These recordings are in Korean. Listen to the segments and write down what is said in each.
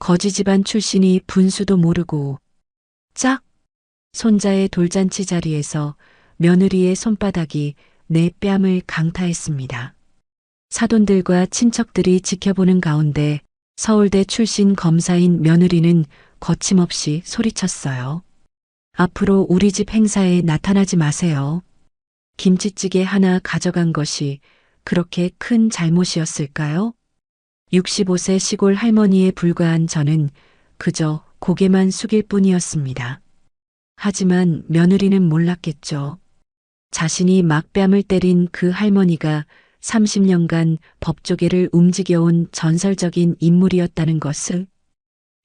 거지 집안 출신이 분수도 모르고 짝! 손자의 돌잔치 자리에서 며느리의 손바닥이 내 뺨을 강타했습니다. 사돈들과 친척들이 지켜보는 가운데 서울대 출신 검사인 며느리는 거침없이 소리쳤어요. 앞으로 우리 집 행사에 나타나지 마세요. 김치찌개 하나 가져간 것이 그렇게 큰 잘못이었을까요? 65세 시골 할머니에 불과한 저는 그저 고개만 숙일 뿐이었습니다. 하지만 며느리는 몰랐겠죠. 자신이 막뺨을 때린 그 할머니가 30년간 법조계를 움직여온 전설적인 인물이었다는 것을,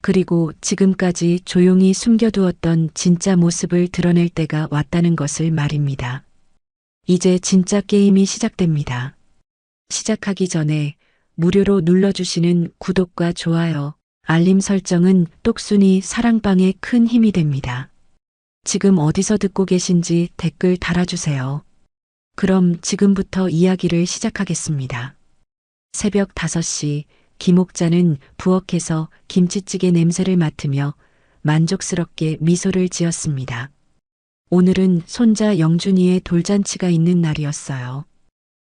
그리고 지금까지 조용히 숨겨두었던 진짜 모습을 드러낼 때가 왔다는 것을 말입니다. 이제 진짜 게임이 시작됩니다. 시작하기 전에 무료로 눌러주시는 구독과 좋아요, 알림 설정은 똑순이 사랑방에 큰 힘이 됩니다. 지금 어디서 듣고 계신지 댓글 달아주세요. 그럼 지금부터 이야기를 시작하겠습니다. 새벽 5시 김옥자는 부엌에서 김치찌개 냄새를 맡으며 만족스럽게 미소를 지었습니다. 오늘은 손자 영준이의 돌잔치가 있는 날이었어요.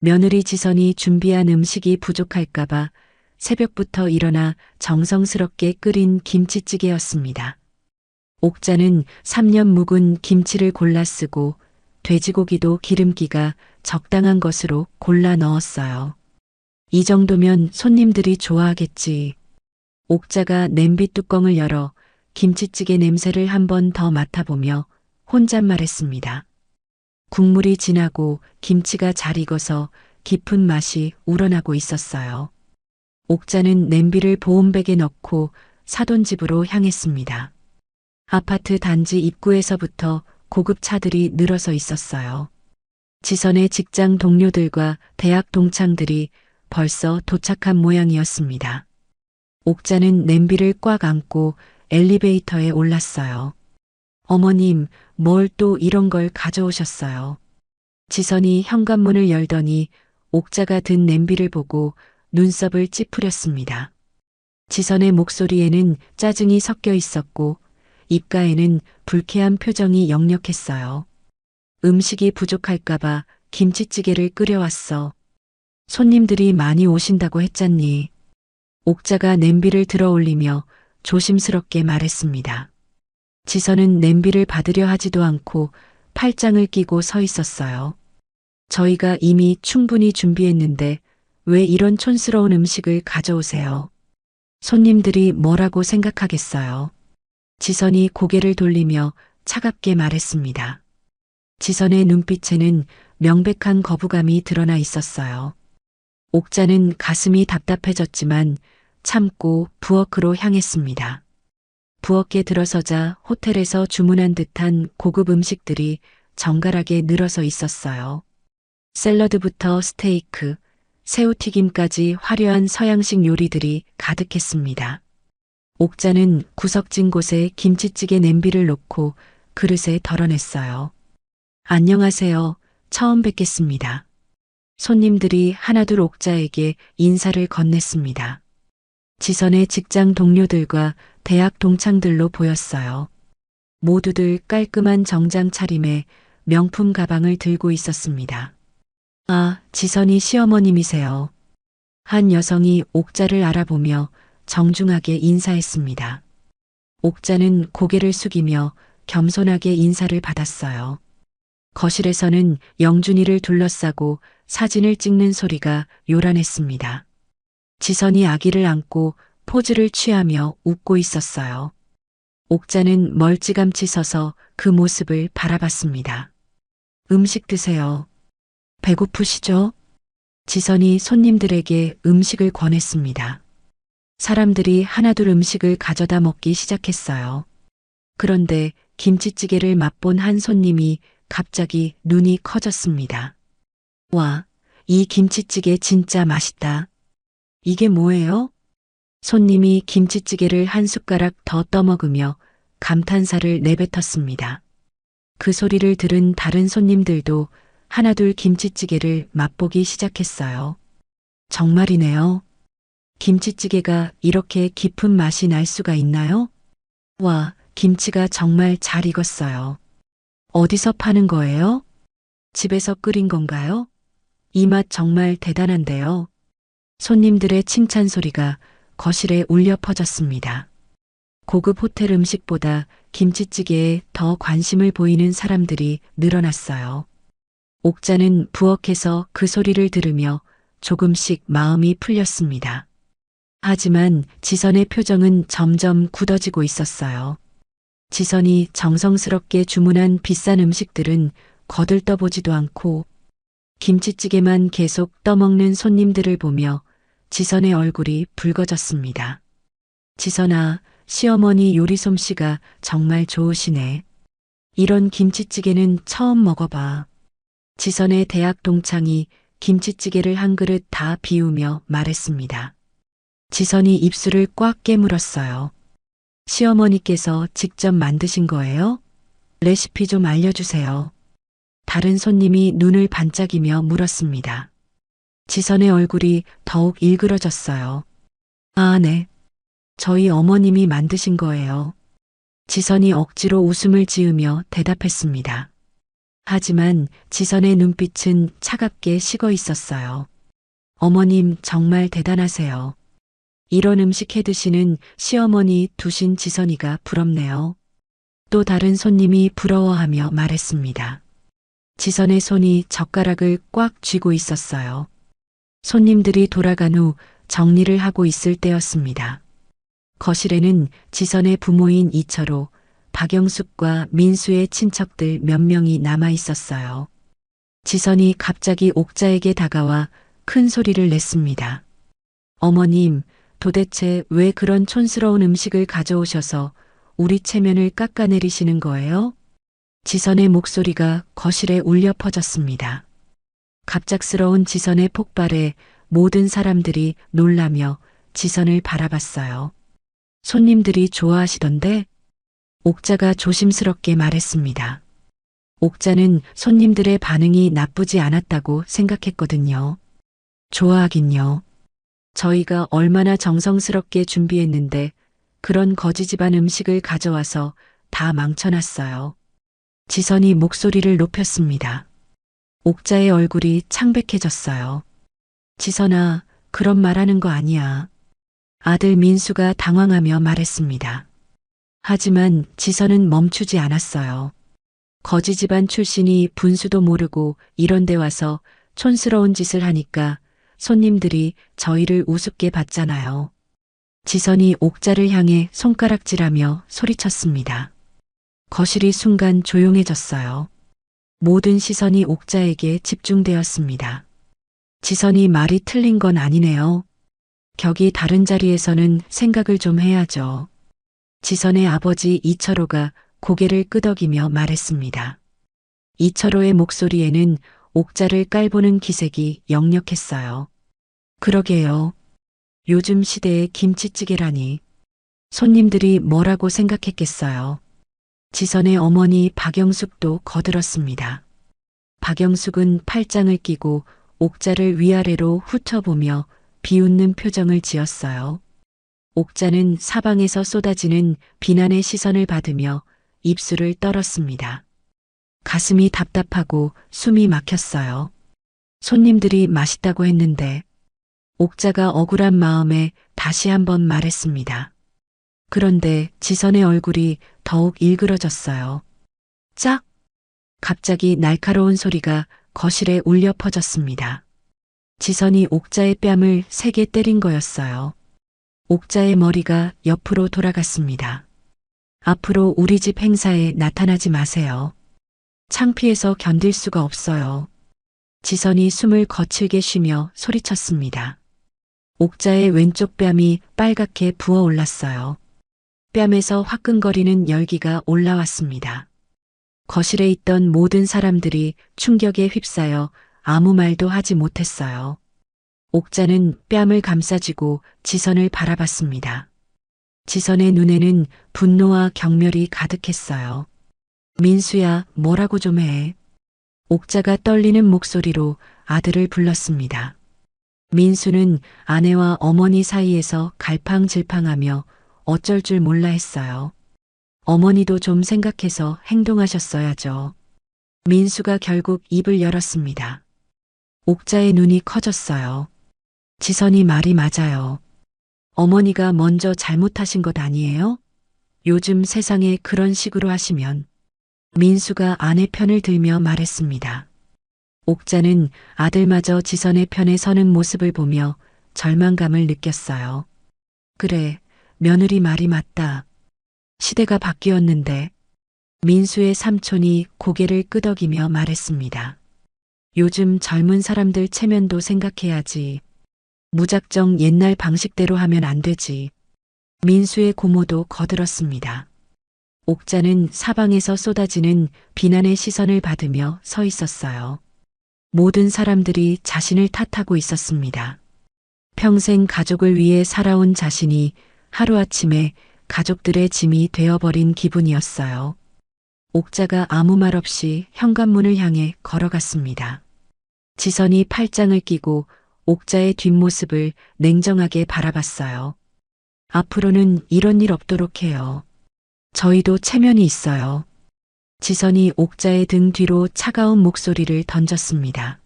며느리 지선이 준비한 음식이 부족할까봐 새벽부터 일어나 정성스럽게 끓인 김치찌개였습니다. 옥자는 3년 묵은 김치를 골라 쓰고 돼지고기도 기름기가 적당한 것으로 골라 넣었어요. 이 정도면 손님들이 좋아하겠지. 옥자가 냄비 뚜껑을 열어 김치찌개 냄새를 한 번 더 맡아보며 혼잣말했습니다. 국물이 진하고 김치가 잘 익어서 깊은 맛이 우러나고 있었어요. 옥자는 냄비를 보온백에 넣고 사돈집으로 향했습니다. 아파트 단지 입구에서부터 고급 차들이 늘어서 있었어요. 지선의 직장 동료들과 대학 동창들이 벌써 도착한 모양이었습니다. 옥자는 냄비를 꽉 안고 엘리베이터에 올랐어요. 어머님, 뭘 또 이런 걸 가져오셨어요? 지선이 현관문을 열더니 옥자가 든 냄비를 보고 눈썹을 찌푸렸습니다. 지선의 목소리에는 짜증이 섞여 있었고 입가에는 불쾌한 표정이 역력했어요. 음식이 부족할까봐 김치찌개를 끓여왔어. 손님들이 많이 오신다고 했잖니. 옥자가 냄비를 들어 올리며 조심스럽게 말했습니다. 지선은 냄비를 받으려 하지도 않고 팔짱을 끼고 서 있었어요. 저희가 이미 충분히 준비했는데 왜 이런 촌스러운 음식을 가져오세요? 손님들이 뭐라고 생각하겠어요? 지선이 고개를 돌리며 차갑게 말했습니다. 지선의 눈빛에는 명백한 거부감이 드러나 있었어요. 옥자는 가슴이 답답해졌지만 참고 부엌으로 향했습니다. 부엌에 들어서자 호텔에서 주문한 듯한 고급 음식들이 정갈하게 늘어서 있었어요. 샐러드부터 스테이크, 새우튀김까지 화려한 서양식 요리들이 가득했습니다. 옥자는 구석진 곳에 김치찌개 냄비를 놓고 그릇에 덜어냈어요. 안녕하세요. 처음 뵙겠습니다. 손님들이 하나둘 옥자에게 인사를 건넸습니다. 지선의 직장 동료들과 대학 동창들로 보였어요. 모두들 깔끔한 정장 차림에 명품 가방을 들고 있었습니다. 아, 지선이 시어머님이세요. 한 여성이 옥자를 알아보며 정중하게 인사했습니다. 옥자는 고개를 숙이며 겸손하게 인사를 받았어요. 거실에서는 영준이를 둘러싸고 사진을 찍는 소리가 요란했습니다. 지선이 아기를 안고 포즈를 취하며 웃고 있었어요. 옥자는 멀찌감치 서서 그 모습을 바라봤습니다. 음식 드세요. 배고프시죠? 지선이 손님들에게 음식을 권했습니다. 사람들이 하나둘 음식을 가져다 먹기 시작했어요. 그런데 김치찌개를 맛본 한 손님이 갑자기 눈이 커졌습니다. 와, 이 김치찌개 진짜 맛있다. 이게 뭐예요? 손님이 김치찌개를 한 숟가락 더 떠먹으며 감탄사를 내뱉었습니다. 그 소리를 들은 다른 손님들도 하나둘 김치찌개를 맛보기 시작했어요. 정말이네요. 김치찌개가 이렇게 깊은 맛이 날 수가 있나요? 와, 김치가 정말 잘 익었어요. 어디서 파는 거예요? 집에서 끓인 건가요? 이 맛 정말 대단한데요. 손님들의 칭찬 소리가 거실에 울려 퍼졌습니다. 고급 호텔 음식보다 김치찌개에 더 관심을 보이는 사람들이 늘어났어요. 옥자는 부엌에서 그 소리를 들으며 조금씩 마음이 풀렸습니다. 하지만 지선의 표정은 점점 굳어지고 있었어요. 지선이 정성스럽게 주문한 비싼 음식들은 거들떠보지도 않고 김치찌개만 계속 떠먹는 손님들을 보며 지선의 얼굴이 붉어졌습니다. 지선아, 시어머니 요리 솜씨가 정말 좋으시네. 이런 김치찌개는 처음 먹어봐. 지선의 대학 동창이 김치찌개를 한 그릇 다 비우며 말했습니다. 지선이 입술을 꽉 깨물었어요. 시어머니께서 직접 만드신 거예요? 레시피 좀 알려주세요. 다른 손님이 눈을 반짝이며 물었습니다. 지선의 얼굴이 더욱 일그러졌어요. 아, 네. 저희 어머님이 만드신 거예요. 지선이 억지로 웃음을 지으며 대답했습니다. 하지만 지선의 눈빛은 차갑게 식어 있었어요. 어머님 정말 대단하세요. 이런 음식 해 드시는 시어머니 두신 지선이가 부럽네요. 또 다른 손님이 부러워하며 말했습니다. 지선의 손이 젓가락을 꽉 쥐고 있었어요. 손님들이 돌아간 후 정리를 하고 있을 때였습니다. 거실에는 지선의 부모인 이철호, 박영숙과 민수의 친척들 몇 명이 남아 있었어요. 지선이 갑자기 옥자에게 다가와 큰 소리를 냈습니다. 어머님, 도대체 왜 그런 촌스러운 음식을 가져오셔서 우리 체면을 깎아내리시는 거예요? 지선의 목소리가 거실에 울려 퍼졌습니다. 갑작스러운 지선의 폭발에 모든 사람들이 놀라며 지선을 바라봤어요. 손님들이 좋아하시던데? 옥자가 조심스럽게 말했습니다. 옥자는 손님들의 반응이 나쁘지 않았다고 생각했거든요. 좋아하긴요. 저희가 얼마나 정성스럽게 준비했는데 그런 거지 집안 음식을 가져와서 다 망쳐놨어요. 지선이 목소리를 높였습니다. 옥자의 얼굴이 창백해졌어요. 지선아, 그런 말하는 거 아니야. 아들 민수가 당황하며 말했습니다. 하지만 지선은 멈추지 않았어요. 거지 집안 출신이 분수도 모르고 이런 데 와서 촌스러운 짓을 하니까 손님들이 저희를 우습게 봤잖아요. 지선이 옥자를 향해 손가락질하며 소리쳤습니다. 거실이 순간 조용해졌어요. 모든 시선이 옥자에게 집중되었습니다. 지선이 말이 틀린 건 아니네요. 격이 다른 자리에서는 생각을 좀 해야죠. 지선의 아버지 이철호가 고개를 끄덕이며 말했습니다. 이철호의 목소리에는 옥자를 깔보는 기색이 역력했어요. 그러게요. 요즘 시대의 김치찌개라니. 손님들이 뭐라고 생각했겠어요. 지선의 어머니 박영숙도 거들었습니다. 박영숙은 팔짱을 끼고 옥자를 위아래로 훑어보며 비웃는 표정을 지었어요. 옥자는 사방에서 쏟아지는 비난의 시선을 받으며 입술을 떨었습니다. 가슴이 답답하고 숨이 막혔어요. 손님들이 맛있다고 했는데 옥자가 억울한 마음에 다시 한번 말했습니다. 그런데 지선의 얼굴이 더욱 일그러졌어요. 짝! 갑자기 날카로운 소리가 거실에 울려 퍼졌습니다. 지선이 옥자의 뺨을 세게 때린 거였어요. 옥자의 머리가 옆으로 돌아갔습니다. 앞으로 우리 집 행사에 나타나지 마세요. 창피해서 견딜 수가 없어요. 지선이 숨을 거칠게 쉬며 소리쳤습니다. 옥자의 왼쪽 뺨이 빨갛게 부어올랐어요. 뺨에서 화끈거리는 열기가 올라왔습니다. 거실에 있던 모든 사람들이 충격에 휩싸여 아무 말도 하지 못했어요. 옥자는 뺨을 감싸쥐고 지선을 바라봤습니다. 지선의 눈에는 분노와 경멸이 가득했어요. 민수야, 뭐라고 좀 해. 옥자가 떨리는 목소리로 아들을 불렀습니다. 민수는 아내와 어머니 사이에서 갈팡질팡하며 어쩔 줄 몰라 했어요. 어머니도 좀 생각해서 행동하셨어야죠. 민수가 결국 입을 열었습니다. 옥자의 눈이 커졌어요. 지선이 말이 맞아요. 어머니가 먼저 잘못하신 것 아니에요? 요즘 세상에 그런 식으로 하시면. 민수가 아내 편을 들며 말했습니다. 옥자는 아들마저 지선의 편에 서는 모습을 보며 절망감을 느꼈어요. 그래, 며느리 말이 맞다. 시대가 바뀌었는데. 민수의 삼촌이 고개를 끄덕이며 말했습니다. 요즘 젊은 사람들 체면도 생각해야지. 무작정 옛날 방식대로 하면 안 되지. 민수의 고모도 거들었습니다. 옥자는 사방에서 쏟아지는 비난의 시선을 받으며 서 있었어요. 모든 사람들이 자신을 탓하고 있었습니다. 평생 가족을 위해 살아온 자신이 하루아침에 가족들의 짐이 되어버린 기분이었어요. 옥자가 아무 말 없이 현관문을 향해 걸어갔습니다. 지선이 팔짱을 끼고 옥자의 뒷모습을 냉정하게 바라봤어요. 앞으로는 이런 일 없도록 해요. 저희도 체면이 있어요. 지선이 옥자의 등 뒤로 차가운 목소리를 던졌습니다.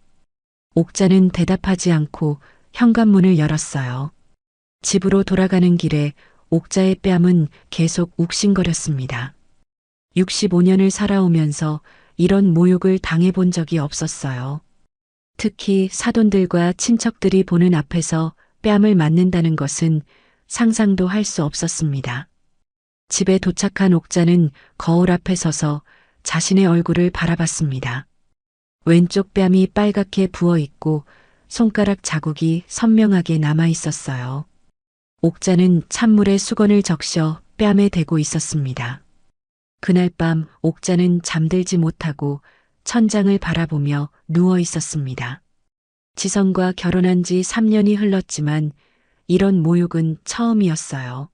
옥자는 대답하지 않고 현관문을 열었어요. 집으로 돌아가는 길에 옥자의 뺨은 계속 욱신거렸습니다. 65년을 살아오면서 이런 모욕을 당해본 적이 없었어요. 특히 사돈들과 친척들이 보는 앞에서 뺨을 맞는다는 것은 상상도 할 수 없었습니다. 집에 도착한 옥자는 거울 앞에 서서 자신의 얼굴을 바라봤습니다. 왼쪽 뺨이 빨갛게 부어 있고 손가락 자국이 선명하게 남아 있었어요. 옥자는 찬물에 수건을 적셔 뺨에 대고 있었습니다. 그날 밤 옥자는 잠들지 못하고 천장을 바라보며 누워 있었습니다. 지선과 결혼한 지 3년이 흘렀지만 이런 모욕은 처음이었어요.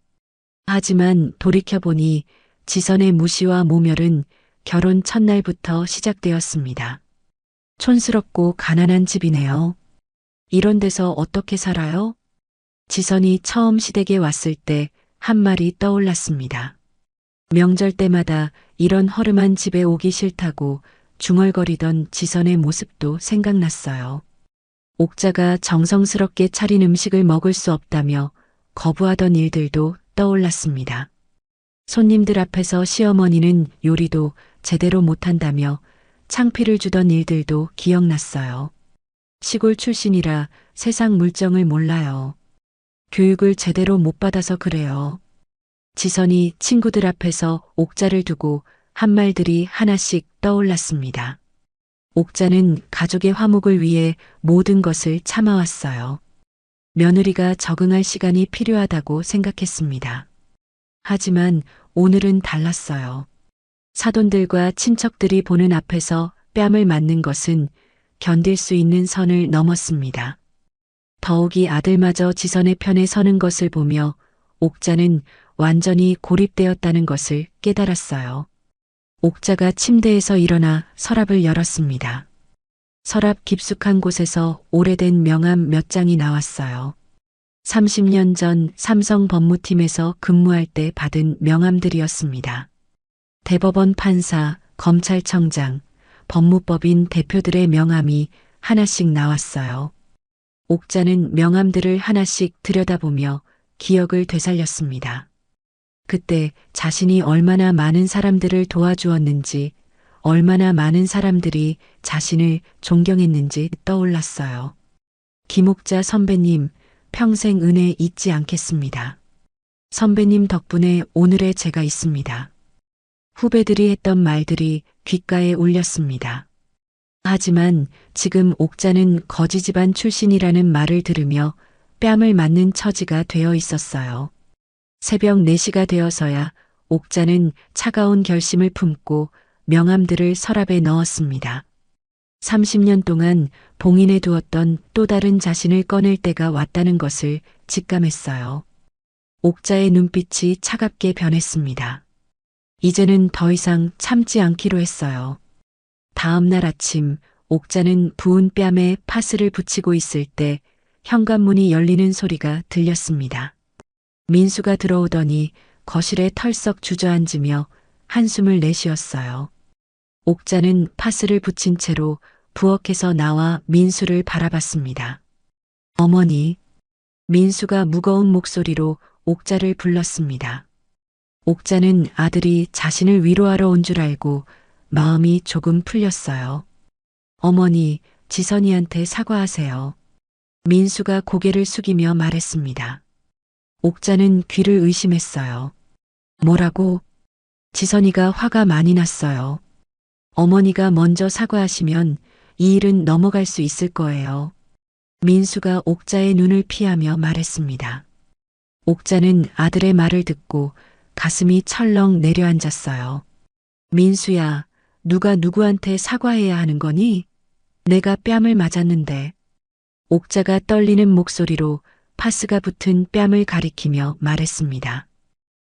하지만 돌이켜보니 지선의 무시와 모멸은 결혼 첫날부터 시작되었습니다. 촌스럽고 가난한 집이네요. 이런 데서 어떻게 살아요? 지선이 처음 시댁에 왔을 때 한 말이 떠올랐습니다. 명절 때마다 이런 허름한 집에 오기 싫다고 중얼거리던 지선의 모습도 생각났어요. 옥자가 정성스럽게 차린 음식을 먹을 수 없다며 거부하던 일들도 떠올랐습니다. 손님들 앞에서 시어머니는 요리도 제대로 못한다며 창피를 주던 일들도 기억났어요. 시골 출신이라 세상 물정을 몰라요. 교육을 제대로 못 받아서 그래요. 지선이 친구들 앞에서 옥자를 두고 한 말들이 하나씩 떠올랐습니다. 옥자는 가족의 화목을 위해 모든 것을 참아왔어요. 며느리가 적응할 시간이 필요하다고 생각했습니다. 하지만 오늘은 달랐어요. 사돈들과 친척들이 보는 앞에서 뺨을 맞는 것은 견딜 수 있는 선을 넘었습니다. 더욱이 아들마저 지선의 편에 서는 것을 보며 옥자는 완전히 고립되었다는 것을 깨달았어요. 옥자가 침대에서 일어나 서랍을 열었습니다. 서랍 깊숙한 곳에서 오래된 명함 몇 장이 나왔어요. 30년 전 삼성 법무팀에서 근무할 때 받은 명함들이었습니다. 대법원 판사, 검찰청장, 법무법인 대표들의 명함이 하나씩 나왔어요. 옥자는 명함들을 하나씩 들여다보며 기억을 되살렸습니다. 그때 자신이 얼마나 많은 사람들을 도와주었는지, 얼마나 많은 사람들이 자신을 존경했는지 떠올랐어요. 김옥자 선배님, 평생 은혜 잊지 않겠습니다. 선배님 덕분에 오늘의 제가 있습니다. 후배들이 했던 말들이 귓가에 울렸습니다. 하지만 지금 옥자는 거지 집안 출신이라는 말을 들으며 뺨을 맞는 처지가 되어 있었어요. 새벽 4시가 되어서야 옥자는 차가운 결심을 품고 명함들을 서랍에 넣었습니다. 30년 동안 봉인해 두었던 또 다른 자신을 꺼낼 때가 왔다는 것을 직감했어요. 옥자의 눈빛이 차갑게 변했습니다. 이제는 더 이상 참지 않기로 했어요. 다음 날 아침 옥자는 부은 뺨에 파스를 붙이고 있을 때 현관문이 열리는 소리가 들렸습니다. 민수가 들어오더니 거실에 털썩 주저앉으며 한숨을 내쉬었어요. 옥자는 파스를 붙인 채로 부엌에서 나와 민수를 바라봤습니다. 어머니, 민수가 무거운 목소리로 옥자를 불렀습니다. 옥자는 아들이 자신을 위로하러 온 줄 알고 마음이 조금 풀렸어요. 어머니, 지선이한테 사과하세요. 민수가 고개를 숙이며 말했습니다. 옥자는 귀를 의심했어요. 뭐라고? 지선이가 화가 많이 났어요. 어머니가 먼저 사과하시면 이 일은 넘어갈 수 있을 거예요. 민수가 옥자의 눈을 피하며 말했습니다. 옥자는 아들의 말을 듣고 가슴이 철렁 내려앉았어요. 민수야, 누가 누구한테 사과해야 하는 거니? 내가 뺨을 맞았는데. 옥자가 떨리는 목소리로 파스가 붙은 뺨을 가리키며 말했습니다.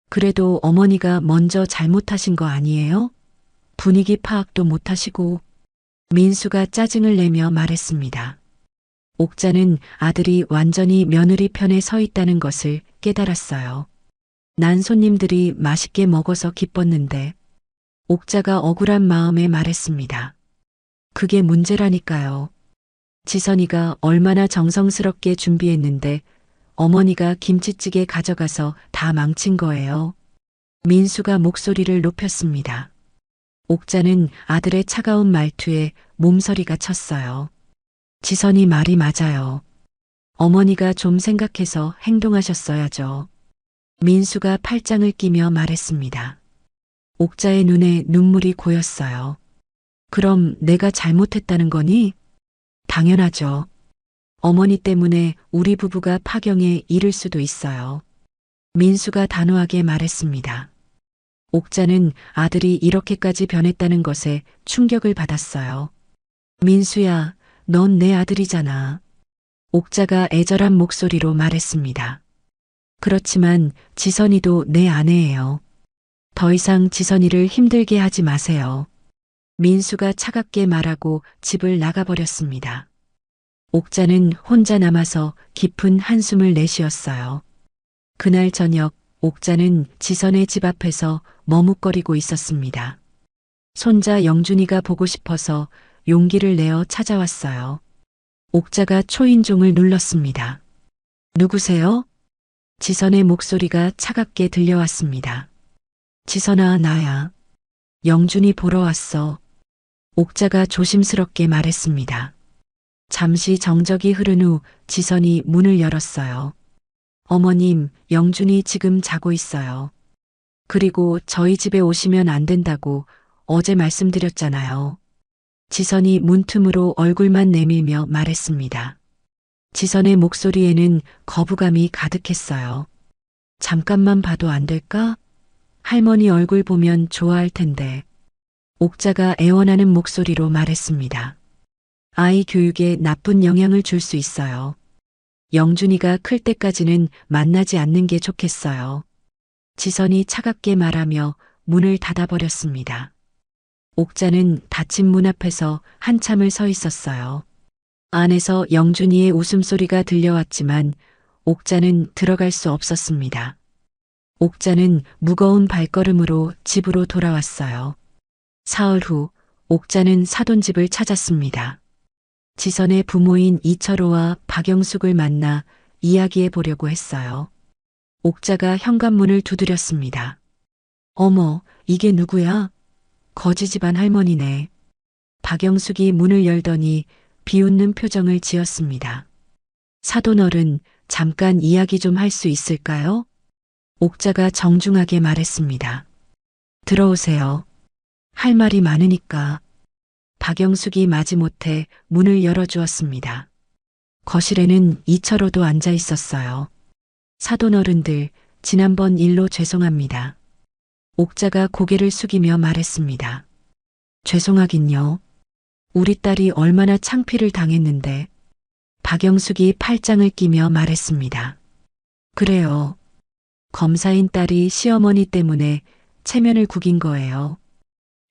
그래도 어머니가 먼저 잘못하신 거 아니에요? 분위기 파악도 못하시고. 민수가 짜증을 내며 말했습니다. 옥자는 아들이 완전히 며느리 편에 서 있다는 것을 깨달았어요. 난 손님들이 맛있게 먹어서 기뻤는데. 옥자가 억울한 마음에 말했습니다. 그게 문제라니까요. 지선이가 얼마나 정성스럽게 준비했는데 어머니가 김치찌개 가져가서 다 망친 거예요. 민수가 목소리를 높였습니다. 옥자는 아들의 차가운 말투에 몸서리가 쳤어요. 지선이 말이 맞아요. 어머니가 좀 생각해서 행동하셨어야죠. 민수가 팔짱을 끼며 말했습니다. 옥자의 눈에 눈물이 고였어요. 그럼 내가 잘못했다는 거니? 당연하죠. 어머니 때문에 우리 부부가 파경에 이를 수도 있어요. 민수가 단호하게 말했습니다. 옥자는 아들이 이렇게까지 변했다는 것에 충격을 받았어요. 민수야, 넌 내 아들이잖아. 옥자가 애절한 목소리로 말했습니다. 그렇지만 지선이도 내 아내예요. 더 이상 지선이를 힘들게 하지 마세요. 민수가 차갑게 말하고 집을 나가버렸습니다. 옥자는 혼자 남아서 깊은 한숨을 내쉬었어요. 그날 저녁 옥자는 지선의 집 앞에서 머뭇거리고 있었습니다. 손자 영준이가 보고 싶어서 용기를 내어 찾아왔어요. 옥자가 초인종을 눌렀습니다. 누구세요? 지선의 목소리가 차갑게 들려왔습니다. 지선아, 나야. 영준이 보러 왔어. 옥자가 조심스럽게 말했습니다. 잠시 정적이 흐른 후 지선이 문을 열었어요. 어머님, 영준이 지금 자고 있어요. 그리고 저희 집에 오시면 안 된다고 어제 말씀드렸잖아요. 지선이 문틈으로 얼굴만 내밀며 말했습니다. 지선의 목소리에는 거부감이 가득했어요. 잠깐만 봐도 안 될까? 할머니 얼굴 보면 좋아할 텐데. 옥자가 애원하는 목소리로 말했습니다. 아이 교육에 나쁜 영향을 줄 수 있어요. 영준이가 클 때까지는 만나지 않는 게 좋겠어요. 지선이 차갑게 말하며 문을 닫아버렸습니다. 옥자는 닫힌 문 앞에서 한참을 서 있었어요. 안에서 영준이의 웃음소리가 들려왔지만 옥자는 들어갈 수 없었습니다. 옥자는 무거운 발걸음으로 집으로 돌아왔어요. 사흘 후 옥자는 사돈집을 찾았습니다. 지선의 부모인 이철호와 박영숙을 만나 이야기해 보려고 했어요. 옥자가 현관문을 두드렸습니다. 어머, 이게 누구야? 거지 집안 할머니네. 박영숙이 문을 열더니 비웃는 표정을 지었습니다. 사돈어른, 잠깐 이야기 좀 할 수 있을까요? 옥자가 정중하게 말했습니다. 들어오세요. 할 말이 많으니까. 박영숙이 마지못해 문을 열어주었습니다. 거실에는 이철호도 앉아 있었어요. 사돈어른들, 지난번 일로 죄송합니다. 옥자가 고개를 숙이며 말했습니다. 죄송하긴요. 우리 딸이 얼마나 창피를 당했는데. 박영숙이 팔짱을 끼며 말했습니다. 그래요. 검사인 딸이 시어머니 때문에 체면을 구긴 거예요.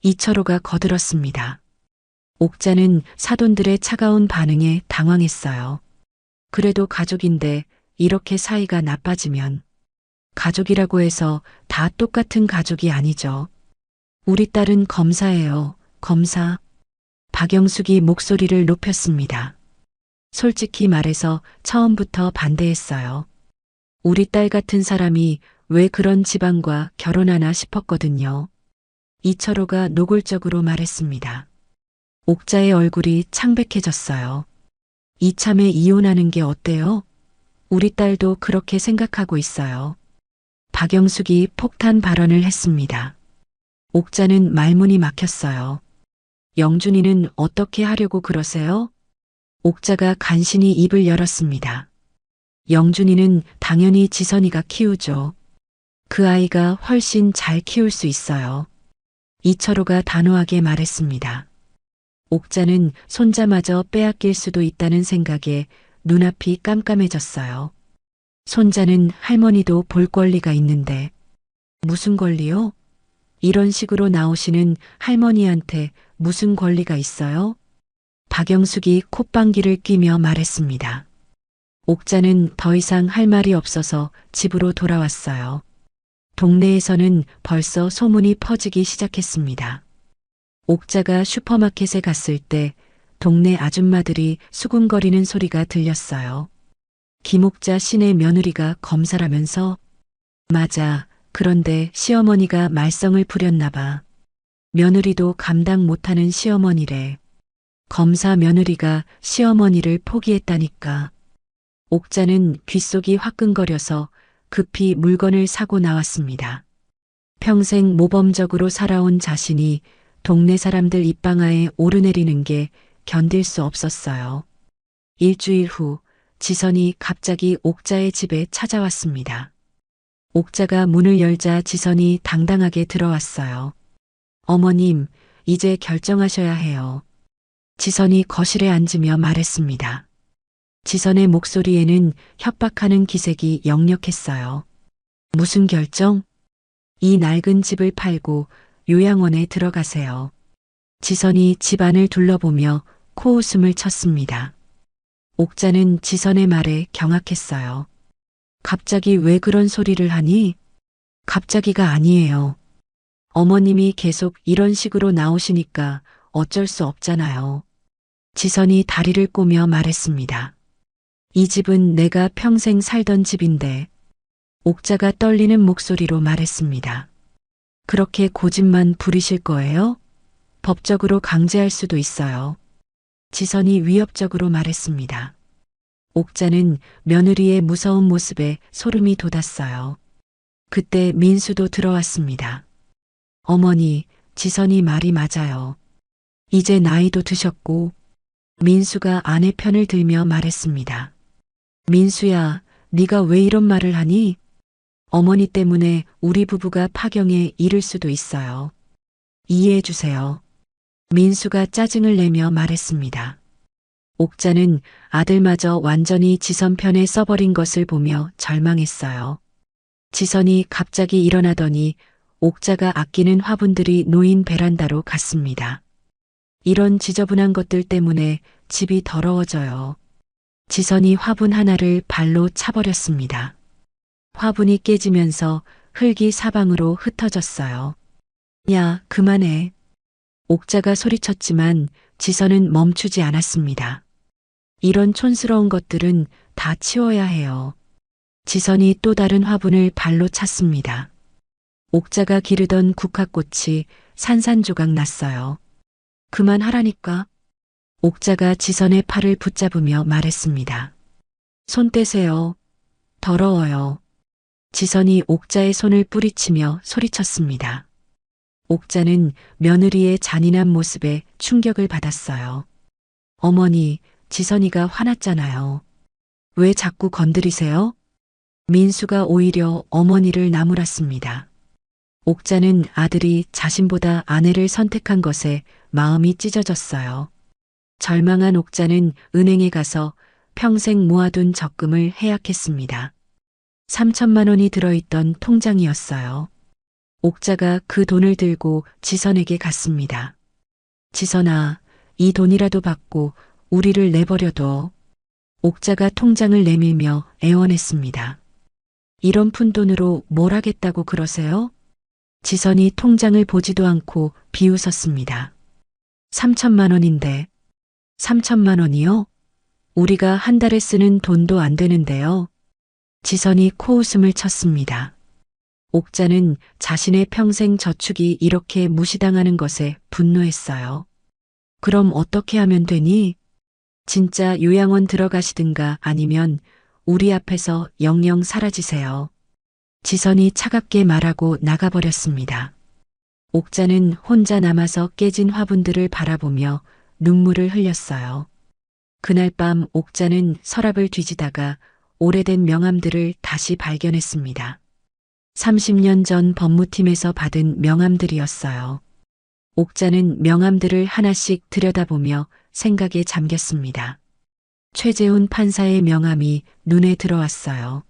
이철호가 거들었습니다. 옥자는 사돈들의 차가운 반응에 당황했어요. 그래도 가족인데 이렇게 사이가 나빠지면 가족이라고 해서 다 똑같은 가족이 아니죠. 우리 딸은 검사예요. 검사. 박영숙이 목소리를 높였습니다. 솔직히 말해서 처음부터 반대했어요. 우리 딸 같은 사람이 왜 그런 집안과 결혼하나 싶었거든요. 이철호가 노골적으로 말했습니다. 옥자의 얼굴이 창백해졌어요. 이참에 이혼하는 게 어때요? 우리 딸도 그렇게 생각하고 있어요. 박영숙이 폭탄 발언을 했습니다. 옥자는 말문이 막혔어요. 영준이는 어떻게 하려고 그러세요? 옥자가 간신히 입을 열었습니다. 영준이는 당연히 지선이가 키우죠. 그 아이가 훨씬 잘 키울 수 있어요. 이철호가 단호하게 말했습니다. 옥자는 손자마저 빼앗길 수도 있다는 생각에 눈앞이 깜깜해졌어요. 손자는 할머니도 볼 권리가 있는데 무슨 권리요? 이런 식으로 나오시는 할머니한테 무슨 권리가 있어요? 박영숙이 콧방귀를 뀌며 말했습니다. 옥자는 더 이상 할 말이 없어서 집으로 돌아왔어요. 동네에서는 벌써 소문이 퍼지기 시작했습니다. 옥자가 슈퍼마켓에 갔을 때 동네 아줌마들이 수군거리는 소리가 들렸어요. 김옥자 씨네 며느리가 검사라면서? 맞아. 그런데 시어머니가 말썽을 부렸나 봐. 며느리도 감당 못하는 시어머니래. 검사 며느리가 시어머니를 포기했다니까. 옥자는 귓속이 화끈거려서 급히 물건을 사고 나왔습니다. 평생 모범적으로 살아온 자신이 동네 사람들 입방아에 오르내리는 게 견딜 수 없었어요. 일주일 후 지선이 갑자기 옥자의 집에 찾아왔습니다. 옥자가 문을 열자 지선이 당당하게 들어왔어요. 어머님, 이제 결정하셔야 해요. 지선이 거실에 앉으며 말했습니다. 지선의 목소리에는 협박하는 기색이 역력했어요. 무슨 결정? 이 낡은 집을 팔고 요양원에 들어가세요. 지선이 집안을 둘러보며 코웃음을 쳤습니다. 옥자는 지선의 말에 경악했어요. 갑자기 왜 그런 소리를 하니? 갑자기가 아니에요. 어머님이 계속 이런 식으로 나오시니까 어쩔 수 없잖아요. 지선이 다리를 꼬며 말했습니다. 이 집은 내가 평생 살던 집인데. 옥자가 떨리는 목소리로 말했습니다. 그렇게 고집만 부리실 거예요? 법적으로 강제할 수도 있어요. 지선이 위협적으로 말했습니다. 옥자는 며느리의 무서운 모습에 소름이 돋았어요. 그때 민수도 들어왔습니다. 어머니, 지선이 말이 맞아요. 이제 나이도 드셨고. 민수가 아내 편을 들며 말했습니다. 민수야, 네가 왜 이런 말을 하니? 어머니 때문에 우리 부부가 파경에 이를 수도 있어요. 이해해 주세요. 민수가 짜증을 내며 말했습니다. 옥자는 아들마저 완전히 지선 편에 써버린 것을 보며 절망했어요. 지선이 갑자기 일어나더니 옥자가 아끼는 화분들이 놓인 베란다로 갔습니다. 이런 지저분한 것들 때문에 집이 더러워져요. 지선이 화분 하나를 발로 차버렸습니다. 화분이 깨지면서 흙이 사방으로 흩어졌어요. 야, 그만해. 옥자가 소리쳤지만 지선은 멈추지 않았습니다. 이런 촌스러운 것들은 다 치워야 해요. 지선이 또 다른 화분을 발로 찼습니다. 옥자가 기르던 국화꽃이 산산조각 났어요. 그만하라니까. 옥자가 지선의 팔을 붙잡으며 말했습니다. 손 떼세요. 더러워요. 지선이 옥자의 손을 뿌리치며 소리쳤습니다. 옥자는 며느리의 잔인한 모습에 충격을 받았어요. 어머니, 지선이가 화났잖아요. 왜 자꾸 건드리세요? 민수가 오히려 어머니를 나무랐습니다. 옥자는 아들이 자신보다 아내를 선택한 것에 마음이 찢어졌어요. 절망한 옥자는 은행에 가서 평생 모아둔 적금을 해약했습니다. 3천만 원이 들어있던 통장이었어요. 옥자가 그 돈을 들고 지선에게 갔습니다. 지선아, 이 돈이라도 받고 우리를 내버려둬. 옥자가 통장을 내밀며 애원했습니다. 이런 푼돈으로 뭘 하겠다고 그러세요? 지선이 통장을 보지도 않고 비웃었습니다. 3천만 원인데. 3천만 원이요? 우리가 한 달에 쓰는 돈도 안 되는데요. 지선이 코웃음을 쳤습니다. 옥자는 자신의 평생 저축이 이렇게 무시당하는 것에 분노했어요. 그럼 어떻게 하면 되니? 진짜 요양원 들어가시든가 아니면 우리 앞에서 영영 사라지세요. 지선이 차갑게 말하고 나가버렸습니다. 옥자는 혼자 남아서 깨진 화분들을 바라보며 눈물을 흘렸어요. 그날 밤 옥자는 서랍을 뒤지다가 오래된 명함들을 다시 발견했습니다. 30년 전 법무팀에서 받은 명함들이었어요. 옥자는 명함들을 하나씩 들여다보며 생각에 잠겼습니다. 최재훈 판사의 명함이 눈에 들어왔어요.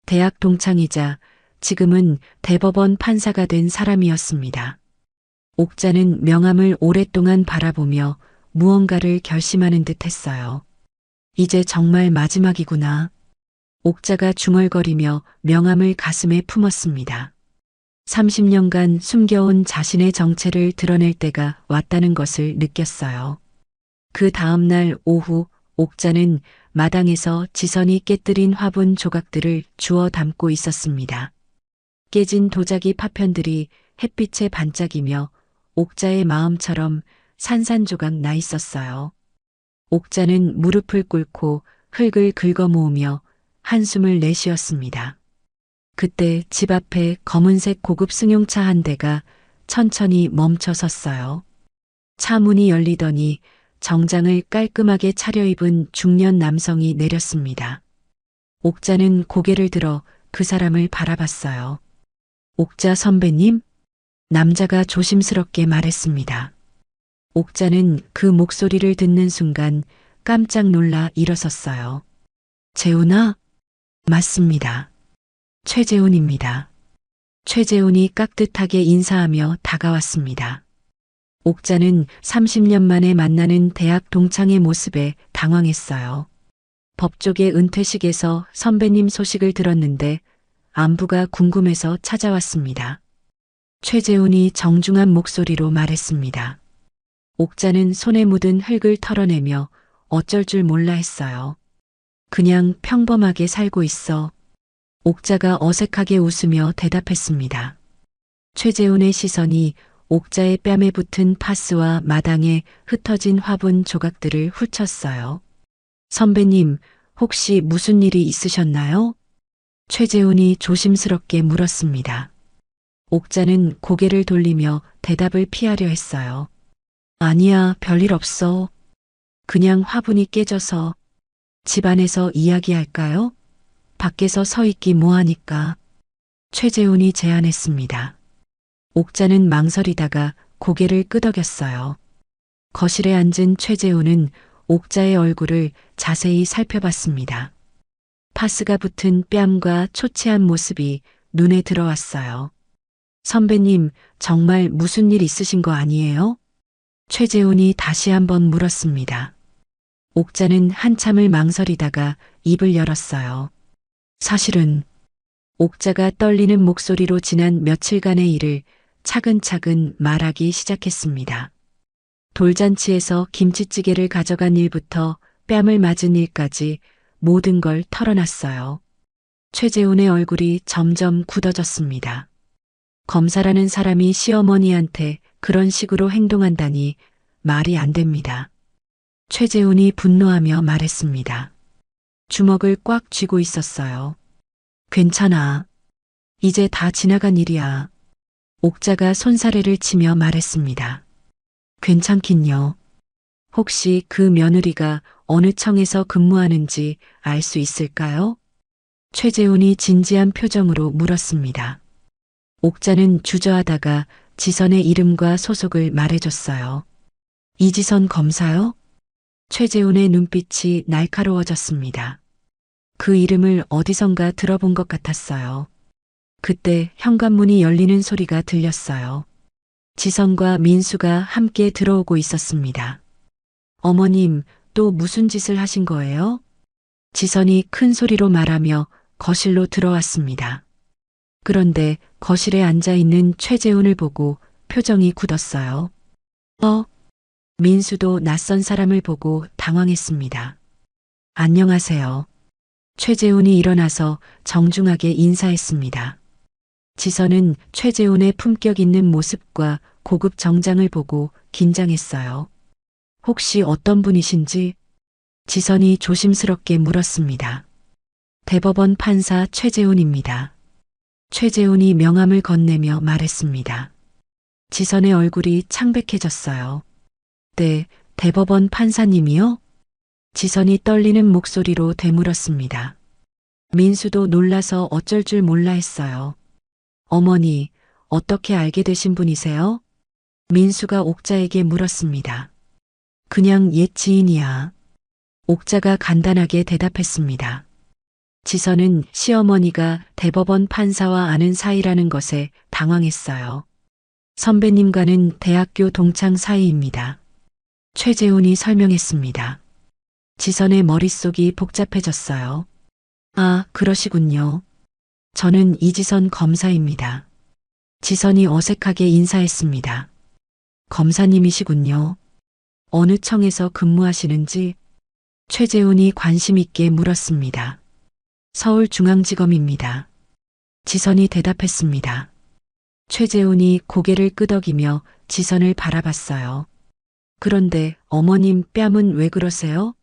대학 동창이자 지금은 대법원 판사가 된 사람이었습니다. 옥자는 명함을 오랫동안 바라보며 무언가를 결심하는 듯 했어요. 이제 정말 마지막이구나. 옥자가 중얼거리며 명함을 가슴에 품었습니다. 30년간 숨겨온 자신의 정체를 드러낼 때가 왔다는 것을 느꼈어요. 그 다음 날 오후 옥자는 마당에서 지선이 깨뜨린 화분 조각들을 주워 담고 있었습니다. 깨진 도자기 파편들이 햇빛에 반짝이며 옥자의 마음처럼 산산조각 나 있었어요. 옥자는 무릎을 꿇고 흙을 긁어 모으며 한숨을 내쉬었습니다. 그때 집 앞에 검은색 고급 승용차 한 대가 천천히 멈춰 섰어요. 차 문이 열리더니 정장을 깔끔하게 차려입은 중년 남성이 내렸습니다. 옥자는 고개를 들어 그 사람을 바라봤어요. 옥자 선배님? 남자가 조심스럽게 말했습니다. 옥자는 그 목소리를 듣는 순간 깜짝 놀라 일어섰어요. 재훈아? 맞습니다. 최재훈입니다. 최재훈이 깍듯하게 인사하며 다가왔습니다. 옥자는 30년 만에 만나는 대학 동창의 모습에 당황했어요. 법조계 은퇴식에서 선배님 소식을 들었는데 안부가 궁금해서 찾아왔습니다. 최재훈이 정중한 목소리로 말했습니다. 옥자는 손에 묻은 흙을 털어내며 어쩔 줄 몰라 했어요. 그냥 평범하게 살고 있어. 옥자가 어색하게 웃으며 대답했습니다. 최재훈의 시선이 옥자의 뺨에 붙은 파스와 마당에 흩어진 화분 조각들을 훑쳤어요. 선배님, 혹시 무슨 일이 있으셨나요? 최재훈이 조심스럽게 물었습니다. 옥자는 고개를 돌리며 대답을 피하려 했어요. 아니야, 별일 없어. 그냥 화분이 깨져서. 집 안에서 이야기할까요? 밖에서 서 있기 뭐하니까. 최재훈이 제안했습니다. 옥자는 망설이다가 고개를 끄덕였어요. 거실에 앉은 최재훈은 옥자의 얼굴을 자세히 살펴봤습니다. 파스가 붙은 뺨과 초췌한 모습이 눈에 들어왔어요. 선배님, 정말 무슨 일 있으신 거 아니에요? 최재훈이 다시 한번 물었습니다. 옥자는 한참을 망설이다가 입을 열었어요. 사실은. 옥자가 떨리는 목소리로 지난 며칠간의 일을 차근차근 말하기 시작했습니다. 돌잔치에서 김치찌개를 가져간 일부터 뺨을 맞은 일까지 모든 걸 털어놨어요. 최재훈의 얼굴이 점점 굳어졌습니다. 검사라는 사람이 시어머니한테 그런 식으로 행동한다니 말이 안 됩니다. 최재훈이 분노하며 말했습니다. 주먹을 꽉 쥐고 있었어요. 괜찮아. 이제 다 지나간 일이야. 옥자가 손사래를 치며 말했습니다. 괜찮긴요. 혹시 그 며느리가 어느 청에서 근무하는지 알 수 있을까요? 최재훈이 진지한 표정으로 물었습니다. 옥자는 주저하다가 지선의 이름과 소속을 말해줬어요. 이지선 검사요? 최재훈의 눈빛이 날카로워졌습니다. 그 이름을 어디선가 들어본 것 같았어요. 그때 현관문이 열리는 소리가 들렸어요. 지선과 민수가 함께 들어오고 있었습니다. 어머님, 또 무슨 짓을 하신 거예요? 지선이 큰 소리로 말하며 거실로 들어왔습니다. 그런데 거실에 앉아 있는 최재훈을 보고 표정이 굳었어요. 민수도 낯선 사람을 보고 당황했습니다. 안녕하세요. 최재훈이 일어나서 정중하게 인사했습니다. 지선은 최재훈의 품격 있는 모습과 고급 정장을 보고 긴장했어요. 혹시 어떤 분이신지? 지선이 조심스럽게 물었습니다. 대법원 판사 최재훈입니다. 최재훈이 명함을 건네며 말했습니다. 지선의 얼굴이 창백해졌어요. 네, 대법원 판사님이요? 지선이 떨리는 목소리로 되물었습니다. 민수도 놀라서 어쩔 줄 몰라 했어요. 어머니, 어떻게 알게 되신 분이세요? 민수가 옥자에게 물었습니다. 그냥 옛 지인이야. 옥자가 간단하게 대답했습니다. 지선은 시어머니가 대법원 판사와 아는 사이라는 것에 당황했어요. 선배님과는 대학교 동창 사이입니다. 최재훈이 설명했습니다. 지선의 머릿속이 복잡해졌어요. 아, 그러시군요. 저는 이지선 검사입니다. 지선이 어색하게 인사했습니다. 검사님이시군요. 어느 청에서 근무하시는지? 최재훈이 관심 있게 물었습니다. 서울중앙지검입니다. 지선이 대답했습니다. 최재훈이 고개를 끄덕이며 지선을 바라봤어요. 그런데 어머님 뺨은 왜 그러세요?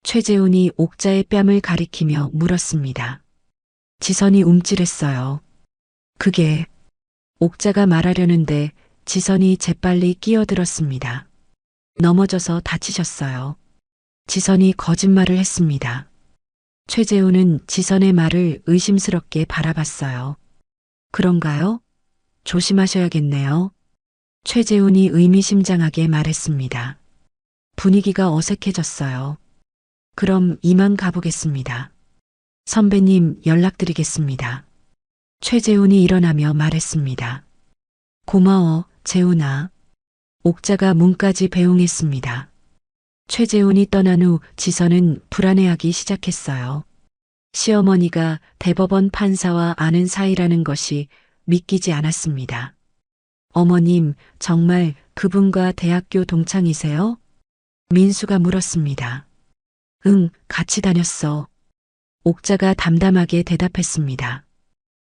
최재훈이 옥자의 뺨을 가리키며 물었습니다. 지선이 움찔했어요. 그게 옥자가 말하려는데 지선이 재빨리 끼어들었습니다. 넘어져서 다치셨어요. 지선이 거짓말을 했습니다. 최재훈은 지선의 말을 의심스럽게 바라봤어요. 그런가요? 조심하셔야겠네요. 최재훈이 의미심장하게 말했습니다. 분위기가 어색해졌어요. 그럼 이만 가보겠습니다. 선배님 연락드리겠습니다. 최재훈이 일어나며 말했습니다. 고마워, 재훈아. 옥자가 문까지 배웅했습니다. 최재훈이 떠난 후 지선은 불안해하기 시작했어요. 시어머니가 대법원 판사와 아는 사이라는 것이 믿기지 않았습니다. 어머님, 정말 그분과 대학교 동창이세요? 민수가 물었습니다. 응, 같이 다녔어. 옥자가 담담하게 대답했습니다.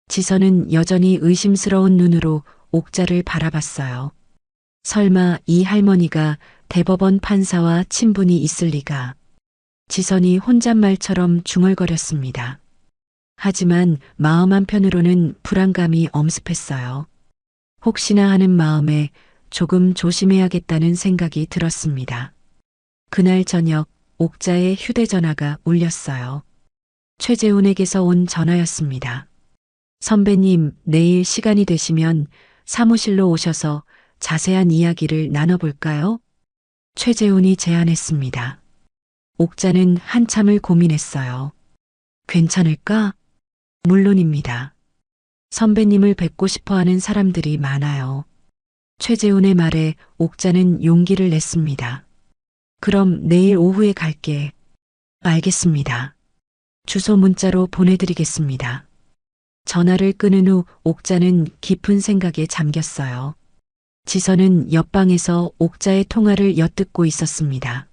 지선은 여전히 의심스러운 눈으로 옥자를 바라봤어요. 설마 이 할머니가 대법원 판사와 친분이 있을 리가. 지선이 혼잣말처럼 중얼거렸습니다. 하지만 마음 한편으로는 불안감이 엄습했어요. 혹시나 하는 마음에 조금 조심해야겠다는 생각이 들었습니다. 그날 저녁 옥자의 휴대전화가 울렸어요. 최재훈에게서 온 전화였습니다. 선배님, 내일 시간이 되시면 사무실로 오셔서 자세한 이야기를 나눠볼까요? 최재훈이 제안했습니다. 옥자는 한참을 고민했어요. 괜찮을까? 물론입니다. 선배님을 뵙고 싶어 하는 사람들이 많아요. 최재훈의 말에 옥자는 용기를 냈습니다. 그럼 내일 오후에 갈게. 알겠습니다. 주소 문자로 보내드리겠습니다. 전화를 끊은 후 옥자는 깊은 생각에 잠겼어요. 지선은 옆방에서 옥자의 통화를 엿듣고 있었습니다.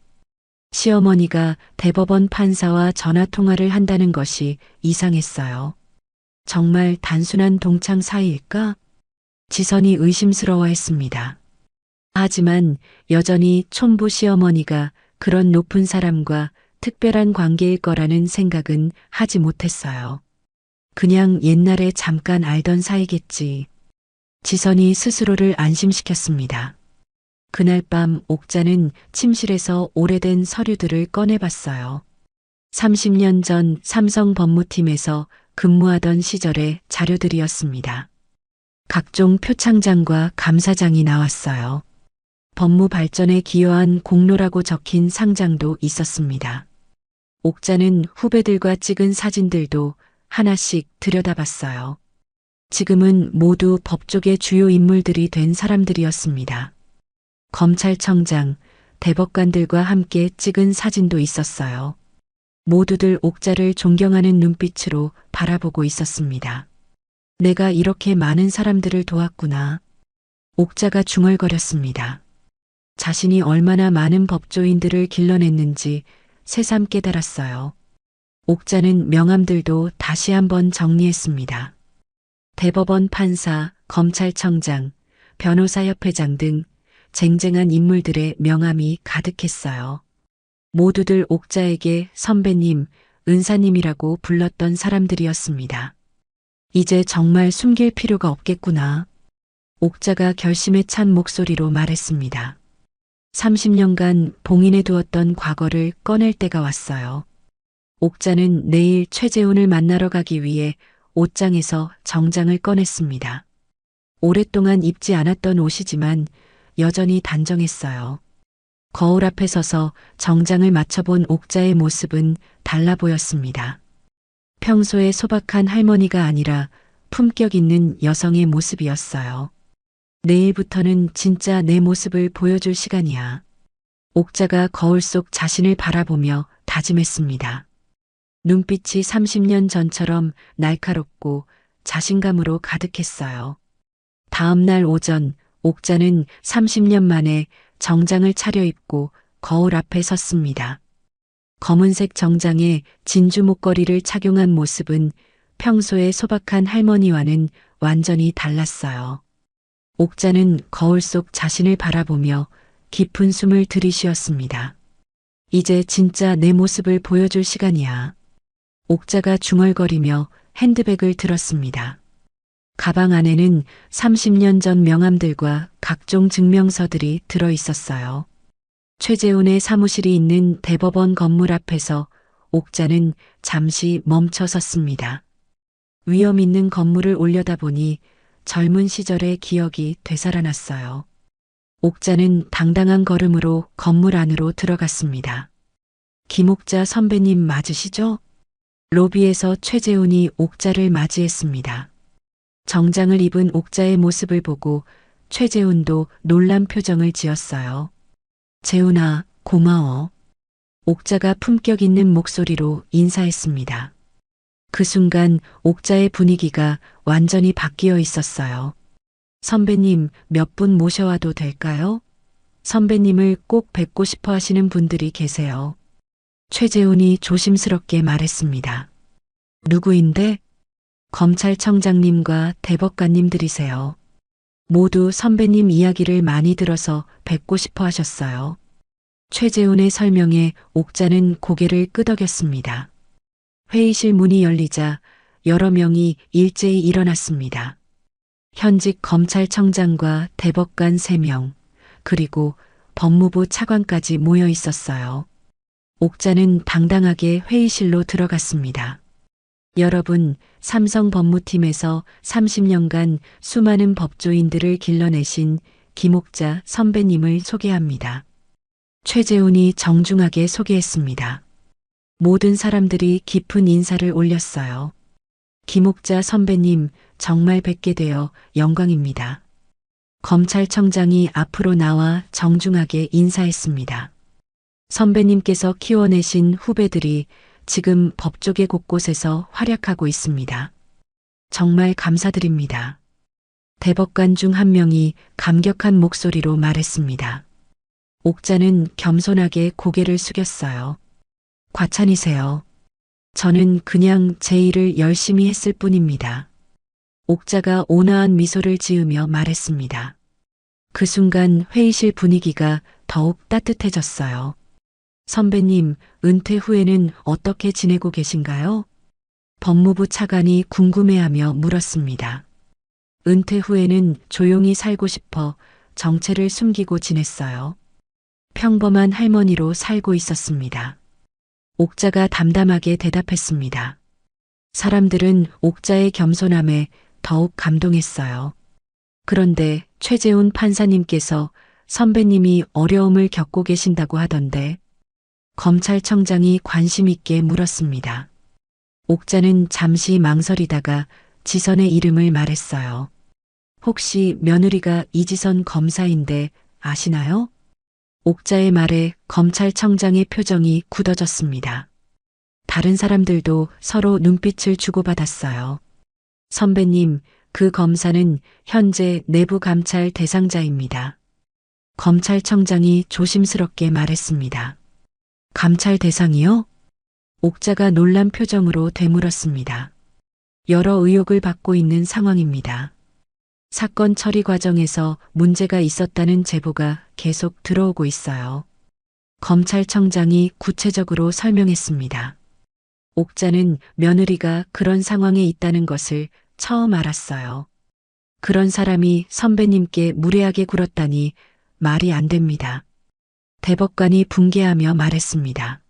시어머니가 대법원 판사와 전화 통화를 한다는 것이 이상했어요. 정말 단순한 동창 사이일까? 지선이 의심스러워했습니다. 하지만 여전히 촌부 시어머니가 그런 높은 사람과 특별한 관계일 거라는 생각은 하지 못했어요. 그냥 옛날에 잠깐 알던 사이겠지. 지선이 스스로를 안심시켰습니다. 그날 밤 옥자는 침실에서 오래된 서류들을 꺼내봤어요. 30년 전 삼성 법무팀에서 근무하던 시절의 자료들이었습니다. 각종 표창장과 감사장이 나왔어요. 법무 발전에 기여한 공로라고 적힌 상장도 있었습니다. 옥자는 후배들과 찍은 사진들도 하나씩 들여다봤어요. 지금은 모두 법조계 주요 인물들이 된 사람들이었습니다. 검찰청장, 대법관들과 함께 찍은 사진도 있었어요. 모두들 옥자를 존경하는 눈빛으로 바라보고 있었습니다. 내가 이렇게 많은 사람들을 도왔구나. 옥자가 중얼거렸습니다. 자신이 얼마나 많은 법조인들을 길러냈는지 새삼 깨달았어요. 옥자는 명함들도 다시 한번 정리했습니다. 대법원 판사, 검찰청장, 변호사협회장 등 쟁쟁한 인물들의 명함이 가득했어요. 모두들 옥자에게 선배님, 은사님이라고 불렀던 사람들이었습니다. 이제 정말 숨길 필요가 없겠구나. 옥자가 결심에 찬 목소리로 말했습니다. 30년간 봉인해 두었던 과거를 꺼낼 때가 왔어요. 옥자는 내일 최재훈을 만나러 가기 위해 옷장에서 정장을 꺼냈습니다. 오랫동안 입지 않았던 옷이지만 여전히 단정했어요. 거울 앞에 서서 정장을 맞춰본 옥자의 모습은 달라 보였습니다. 평소에 소박한 할머니가 아니라 품격 있는 여성의 모습이었어요. 내일부터는 진짜 내 모습을 보여줄 시간이야. 옥자가 거울 속 자신을 바라보며 다짐했습니다. 눈빛이 30년 전처럼 날카롭고 자신감으로 가득했어요. 다음 날 오전, 옥자는 30년 만에 정장을 차려입고 거울 앞에 섰습니다. 검은색 정장에 진주 목걸이를 착용한 모습은 평소의 소박한 할머니와는 완전히 달랐어요. 옥자는 거울 속 자신을 바라보며 깊은 숨을 들이쉬었습니다. 이제 진짜 내 모습을 보여줄 시간이야. 옥자가 중얼거리며 핸드백을 들었습니다. 가방 안에는 30년 전 명함들과 각종 증명서들이 들어 있었어요. 최재훈의 사무실이 있는 대법원 건물 앞에서 옥자는 잠시 멈춰 섰습니다. 위험 있는 건물을 올려다보니 젊은 시절의 기억이 되살아났어요. 옥자는 당당한 걸음으로 건물 안으로 들어갔습니다. 김옥자 선배님 맞으시죠? 로비에서 최재훈이 옥자를 맞이했습니다. 정장을 입은 옥자의 모습을 보고 최재훈도 놀란 표정을 지었어요. 재훈아, 고마워. 옥자가 품격 있는 목소리로 인사했습니다. 그 순간 옥자의 분위기가 완전히 바뀌어 있었어요. 선배님, 몇 분 모셔와도 될까요? 선배님을 꼭 뵙고 싶어 하시는 분들이 계세요. 최재훈이 조심스럽게 말했습니다. 누구인데? 검찰청장님과 대법관님들이세요. 모두 선배님 이야기를 많이 들어서 뵙고 싶어 하셨어요. 최재훈의 설명에 옥자는 고개를 끄덕였습니다. 회의실 문이 열리자 여러 명이 일제히 일어났습니다. 현직 검찰청장과 대법관 3명, 그리고 법무부 차관까지 모여 있었어요. 옥자는 당당하게 회의실로 들어갔습니다. 여러분, 삼성 법무팀에서 30년간 수많은 법조인들을 길러내신 김옥자 선배님을 소개합니다. 최재훈이 정중하게 소개했습니다. 모든 사람들이 깊은 인사를 올렸어요. 김옥자 선배님, 정말 뵙게 되어 영광입니다. 검찰청장이 앞으로 나와 정중하게 인사했습니다. 선배님께서 키워내신 후배들이 지금 법조계 곳곳에서 활약하고 있습니다. 정말 감사드립니다. 대법관 중 한 명이 감격한 목소리로 말했습니다. 옥자는 겸손하게 고개를 숙였어요. 과찬이세요. 저는 그냥 제 일을 열심히 했을 뿐입니다. 옥자가 온화한 미소를 지으며 말했습니다. 그 순간 회의실 분위기가 더욱 따뜻해졌어요. 선배님, 은퇴 후에는 어떻게 지내고 계신가요? 법무부 차관이 궁금해하며 물었습니다. 은퇴 후에는 조용히 살고 싶어 정체를 숨기고 지냈어요. 평범한 할머니로 살고 있었습니다. 옥자가 담담하게 대답했습니다. 사람들은 옥자의 겸손함에 더욱 감동했어요. 그런데 최재훈 판사님께서 선배님이 어려움을 겪고 계신다고 하던데 검찰청장이 관심 있게 물었습니다. 옥자는 잠시 망설이다가 지선의 이름을 말했어요. 혹시 며느리가 이지선 검사인데 아시나요? 옥자의 말에 검찰청장의 표정이 굳어졌습니다. 다른 사람들도 서로 눈빛을 주고받았어요. 선배님, 그 검사는 현재 내부 감찰 대상자입니다. 검찰청장이 조심스럽게 말했습니다. 감찰 대상이요? 옥자가 놀란 표정으로 되물었습니다. 여러 의혹을 받고 있는 상황입니다. 사건 처리 과정에서 문제가 있었다는 제보가 계속 들어오고 있어요. 검찰청장이 구체적으로 설명했습니다. 옥자는 며느리가 그런 상황에 있다는 것을 처음 알았어요. 그런 사람이 선배님께 무례하게 굴었다니 말이 안 됩니다. 대법관이 붕괴하며 말했습니다.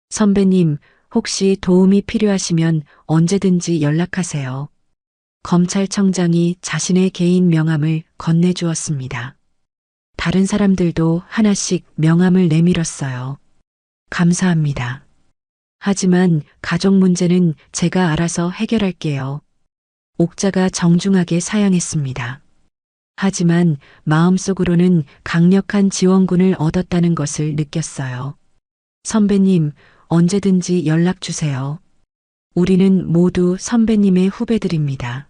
선배님, 혹시 도움이 필요하시면 언제든지 연락하세요. 검찰청장이 자신의 개인 명함을 건네주었습니다. 다른 사람들도 하나씩 명함을 내밀었어요. 감사합니다. 하지만 가족 문제는 제가 알아서 해결할게요. 옥자가 정중하게 사양했습니다. 하지만 마음속으로는 강력한 지원군을 얻었다는 것을 느꼈어요. 선배님, 언제든지 연락 주세요. 우리는 모두 선배님의 후배들입니다.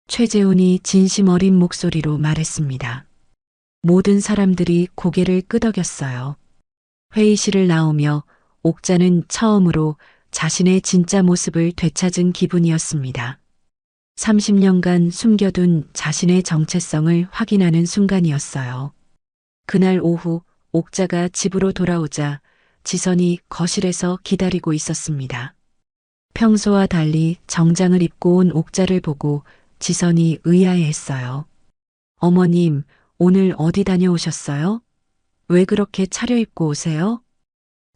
최재훈이 진심 어린 목소리로 말했습니다. 모든 사람들이 고개를 끄덕였어요. 회의실을 나오며 옥자는 처음으로 자신의 진짜 모습을 되찾은 기분이었습니다. 30년간 숨겨둔 자신의 정체성을 확인하는 순간이었어요. 그날 오후 옥자가 집으로 돌아오자 지선이 거실에서 기다리고 있었습니다. 평소와 달리 정장을 입고 온 옥자를 보고 지선이 의아해했어요. 어머님, 오늘 어디 다녀오셨어요? 왜 그렇게 차려입고 오세요?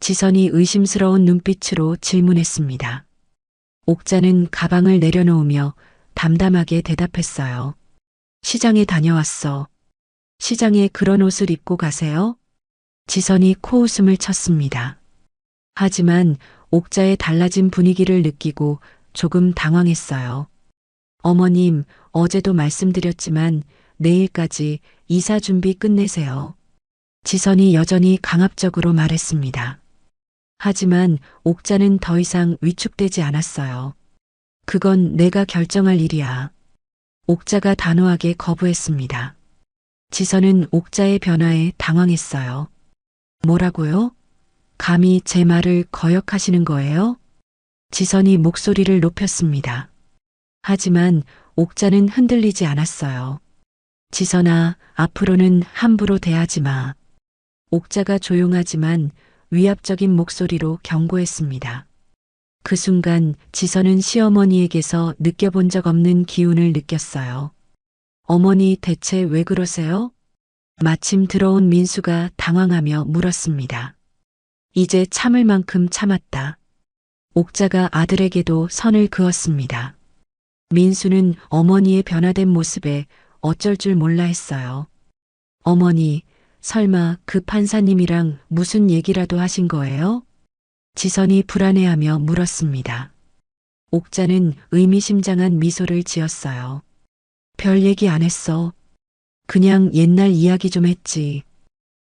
지선이 의심스러운 눈빛으로 질문했습니다. 옥자는 가방을 내려놓으며 담담하게 대답했어요. 시장에 다녀왔어. 시장에 그런 옷을 입고 가세요? 지선이 코웃음을 쳤습니다. 하지만 옥자의 달라진 분위기를 느끼고 조금 당황했어요. 어머님, 어제도 말씀드렸지만 내일까지 이사 준비 끝내세요. 지선이 여전히 강압적으로 말했습니다. 하지만 옥자는 더 이상 위축되지 않았어요. 그건 내가 결정할 일이야. 옥자가 단호하게 거부했습니다. 지선은 옥자의 변화에 당황했어요. 뭐라고요? 감히 제 말을 거역하시는 거예요? 지선이 목소리를 높였습니다. 하지만 옥자는 흔들리지 않았어요. 지선아, 앞으로는 함부로 대하지 마. 옥자가 조용하지만 위압적인 목소리로 경고했습니다. 그 순간 지선은 시어머니에게서 느껴본 적 없는 기운을 느꼈어요. 어머니 대체 왜 그러세요? 마침 들어온 민수가 당황하며 물었습니다. 이제 참을 만큼 참았다. 옥자가 아들에게도 선을 그었습니다. 민수는 어머니의 변화된 모습에 어쩔 줄 몰라 했어요. 어머니, 설마 그 판사님이랑 무슨 얘기라도 하신 거예요? 지선이 불안해하며 물었습니다. 옥자는 의미심장한 미소를 지었어요. 별 얘기 안 했어. 그냥 옛날 이야기 좀 했지.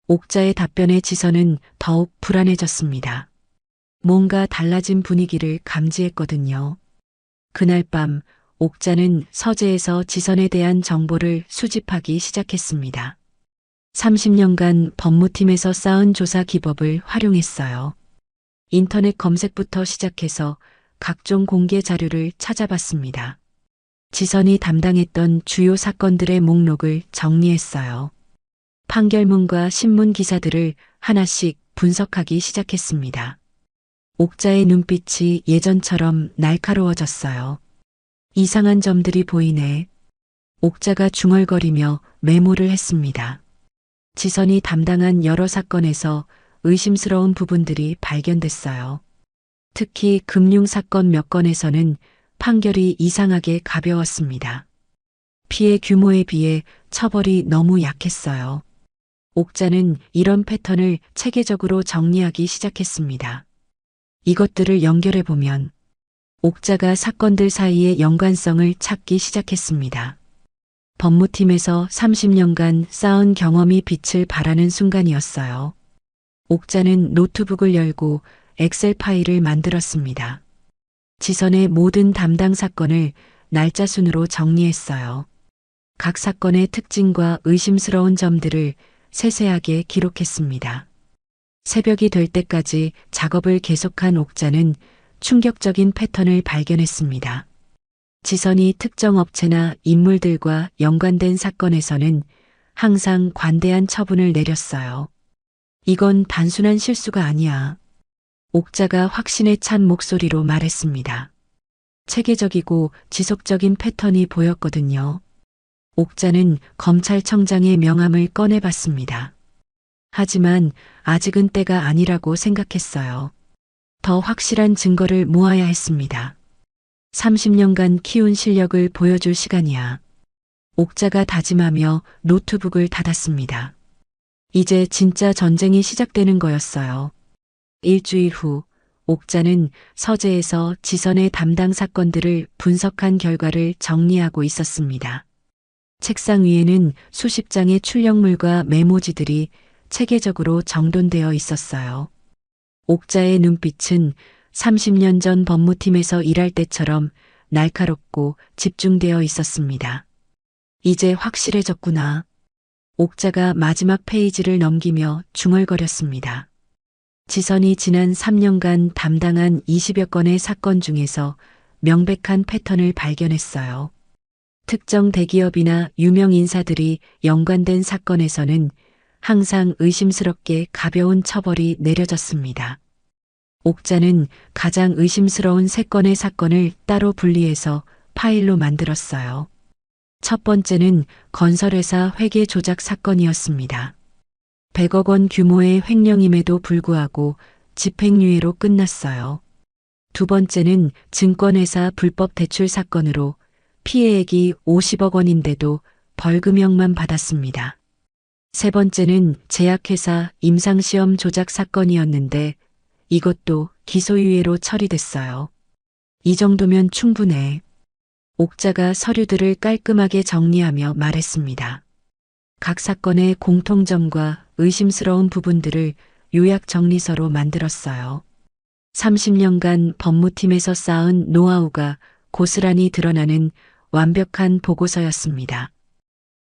옥자의 답변에 지선은 더욱 불안해졌습니다. 뭔가 달라진 분위기를 감지했거든요. 그날 밤 옥자는 서재에서 지선에 대한 정보를 수집하기 시작했습니다. 30년간 법무팀에서 쌓은 조사 기법을 활용했어요. 인터넷 검색부터 시작해서 각종 공개 자료를 찾아봤습니다. 지선이 담당했던 주요 사건들의 목록을 정리했어요. 판결문과 신문 기사들을 하나씩 분석하기 시작했습니다. 옥자의 눈빛이 예전처럼 날카로워졌어요. 이상한 점들이 보이네. 옥자가 중얼거리며 메모를 했습니다. 지선이 담당한 여러 사건에서 의심스러운 부분들이 발견됐어요. 특히 금융사건 몇 건에서는 판결이 이상하게 가벼웠습니다. 피해 규모에 비해 처벌이 너무 약했어요. 옥자는 이런 패턴을 체계적으로 정리하기 시작했습니다. 이것들을 연결해보면 옥자가 사건들 사이의 연관성을 찾기 시작했습니다. 법무팀에서 30년간 쌓은 경험이 빛을 발하는 순간이었어요. 옥자는 노트북을 열고 엑셀 파일을 만들었습니다. 지선의 모든 담당 사건을 날짜 순으로 정리했어요. 각 사건의 특징과 의심스러운 점들을 세세하게 기록했습니다. 새벽이 될 때까지 작업을 계속한 옥자는 충격적인 패턴을 발견했습니다. 지선이 특정 업체나 인물들과 연관된 사건에서는 항상 관대한 처분을 내렸어요. 이건 단순한 실수가 아니야. 옥자가 확신에 찬 목소리로 말했습니다. 체계적이고 지속적인 패턴이 보였거든요. 옥자는 검찰청장의 명함을 꺼내봤습니다. 하지만 아직은 때가 아니라고 생각했어요. 더 확실한 증거를 모아야 했습니다. 30년간 키운 실력을 보여줄 시간이야. 옥자가 다짐하며 노트북을 닫았습니다. 이제 진짜 전쟁이 시작되는 거였어요. 일주일 후 옥자는 서재에서 지선의 담당 사건들을 분석한 결과를 정리하고 있었습니다. 책상 위에는 수십 장의 출력물과 메모지들이 체계적으로 정돈되어 있었어요. 옥자의 눈빛은 30년 전 법무팀에서 일할 때처럼 날카롭고 집중되어 있었습니다. 이제 확실해졌구나. 옥자가 마지막 페이지를 넘기며 중얼거렸습니다. 지선이 지난 3년간 담당한 20여 건의 사건 중에서 명백한 패턴을 발견했어요. 특정 대기업이나 유명 인사들이 연관된 사건에서는 항상 의심스럽게 가벼운 처벌이 내려졌습니다. 옥자는 가장 의심스러운 3건의 사건을 따로 분리해서 파일로 만들었어요. 첫 번째는 건설회사 회계 조작 사건이었습니다. 100억 원 규모의 횡령임에도 불구하고 집행유예로 끝났어요. 두 번째는 증권회사 불법 대출 사건으로 피해액이 50억 원인데도 벌금형만 받았습니다. 세 번째는 제약회사 임상시험 조작 사건이었는데 이것도 기소유예로 처리됐어요. 이 정도면 충분해. 옥자가 서류들을 깔끔하게 정리하며 말했습니다. 각 사건의 공통점과 의심스러운 부분들을 요약 정리서로 만들었어요. 30년간 법무팀에서 쌓은 노하우가 고스란히 드러나는 완벽한 보고서였습니다.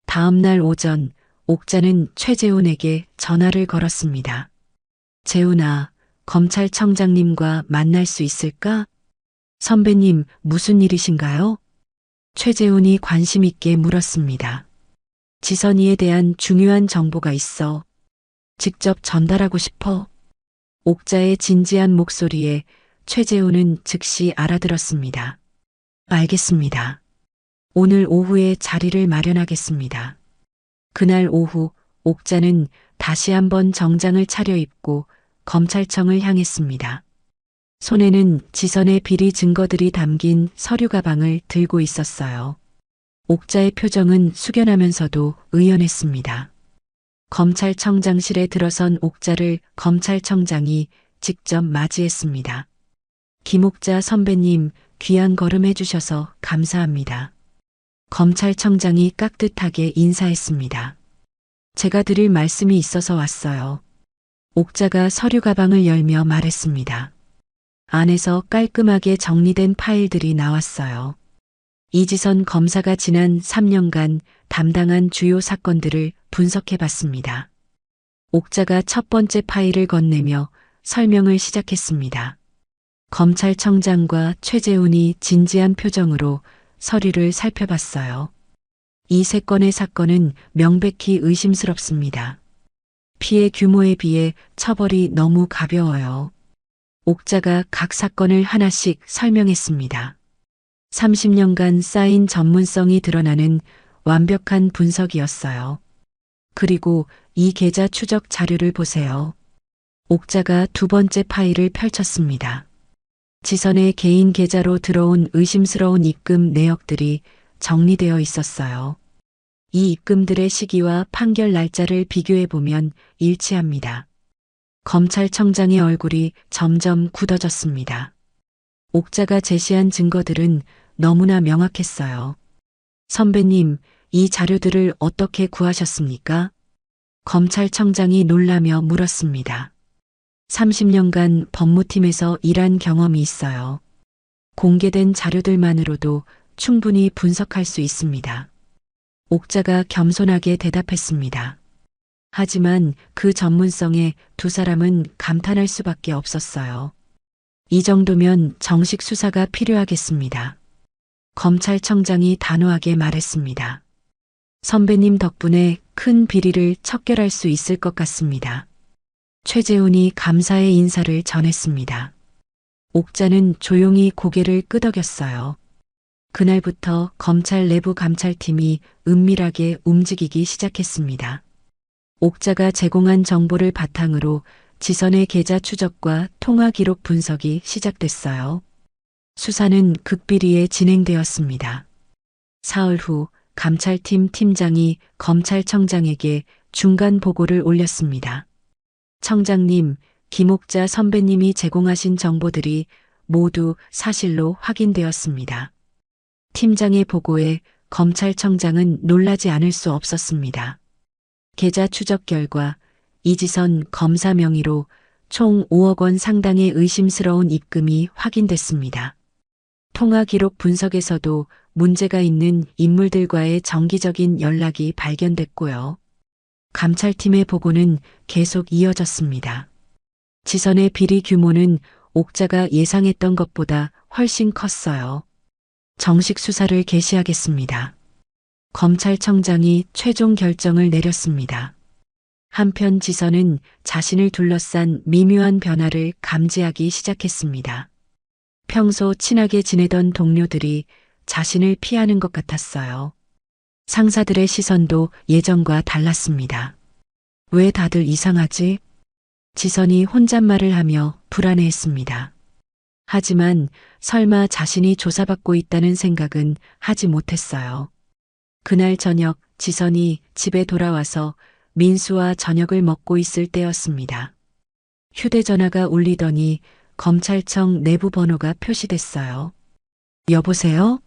다음 날 오전 옥자는 최재훈에게 전화를 걸었습니다. 재훈아, 검찰청장님과 만날 수 있을까? 선배님, 무슨 일이신가요? 최재훈이 관심 있게 물었습니다. 지선이에 대한 중요한 정보가 있어. 직접 전달하고 싶어. 옥자의 진지한 목소리에 최재훈은 즉시 알아들었습니다. 알겠습니다. 오늘 오후에 자리를 마련하겠습니다. 그날 오후 옥자는 다시 한번 정장을 차려입고 검찰청을 향했습니다. 손에는 지선의 비리 증거들이 담긴 서류 가방을 들고 있었어요. 옥자의 표정은 숙연하면서도 의연했습니다. 검찰청장실에 들어선 옥자를 검찰청장이 직접 맞이했습니다. 김옥자 선배님, 귀한 걸음 해주셔서 감사합니다. 검찰청장이 깍듯하게 인사했습니다. 제가 드릴 말씀이 있어서 왔어요. 옥자가 서류 가방을 열며 말했습니다. 안에서 깔끔하게 정리된 파일들이 나왔어요. 이지선 검사가 지난 3년간 담당한 주요 사건들을 분석해 봤습니다. 옥자가 첫 번째 파일을 건네며 설명을 시작했습니다. 검찰청장과 최재훈이 진지한 표정으로 서류를 살펴봤어요. 이 3건의 사건은 명백히 의심스럽습니다. 피해 규모에 비해 처벌이 너무 가벼워요. 옥자가 각 사건을 하나씩 설명했습니다. 30년간 쌓인 전문성이 드러나는 완벽한 분석이었어요. 그리고 이 계좌 추적 자료를 보세요. 옥자가 두 번째 파일을 펼쳤습니다. 지선의 개인 계좌로 들어온 의심스러운 입금 내역들이 정리되어 있었어요. 이 입금들의 시기와 판결 날짜를 비교해보면 일치합니다. 검찰청장의 얼굴이 점점 굳어졌습니다. 옥자가 제시한 증거들은 너무나 명확했어요. 선배님, 이 자료들을 어떻게 구하셨습니까? 검찰청장이 놀라며 물었습니다. 30년간 법무팀에서 일한 경험이 있어요. 공개된 자료들만으로도 충분히 분석할 수 있습니다. 옥자가 겸손하게 대답했습니다. 하지만 그 전문성에 두 사람은 감탄할 수밖에 없었어요. 이 정도면 정식 수사가 필요하겠습니다. 검찰청장이 단호하게 말했습니다. 선배님 덕분에 큰 비리를 척결할 수 있을 것 같습니다. 최재훈이 감사의 인사를 전했습니다. 옥자는 조용히 고개를 끄덕였어요. 그날부터 검찰 내부 감찰팀이 은밀하게 움직이기 시작했습니다. 옥자가 제공한 정보를 바탕으로 지선의 계좌 추적과 통화 기록 분석이 시작됐어요. 수사는 극비리에 진행되었습니다. 사흘 후 감찰팀 팀장이 검찰청장에게 중간 보고를 올렸습니다. 청장님, 김옥자 선배님이 제공하신 정보들이 모두 사실로 확인되었습니다. 팀장의 보고에 검찰청장은 놀라지 않을 수 없었습니다. 계좌 추적 결과 이지선 검사 명의로 총 5억 원 상당의 의심스러운 입금이 확인됐습니다. 통화 기록 분석에서도 문제가 있는 인물들과의 정기적인 연락이 발견됐고요. 감찰팀의 보고는 계속 이어졌습니다. 지선의 비리 규모는 옥자가 예상했던 것보다 훨씬 컸어요. 정식 수사를 개시하겠습니다. 검찰청장이 최종 결정을 내렸습니다. 한편 지선은 자신을 둘러싼 미묘한 변화를 감지하기 시작했습니다. 평소 친하게 지내던 동료들이 자신을 피하는 것 같았어요. 상사들의 시선도 예전과 달랐습니다. 왜 다들 이상하지? 지선이 혼잣말을 하며 불안해했습니다. 하지만 설마 자신이 조사받고 있다는 생각은 하지 못했어요. 그날 저녁 지선이 집에 돌아와서 민수와 저녁을 먹고 있을 때였습니다. 휴대전화가 울리더니 검찰청 내부 번호가 표시됐어요. 여보세요?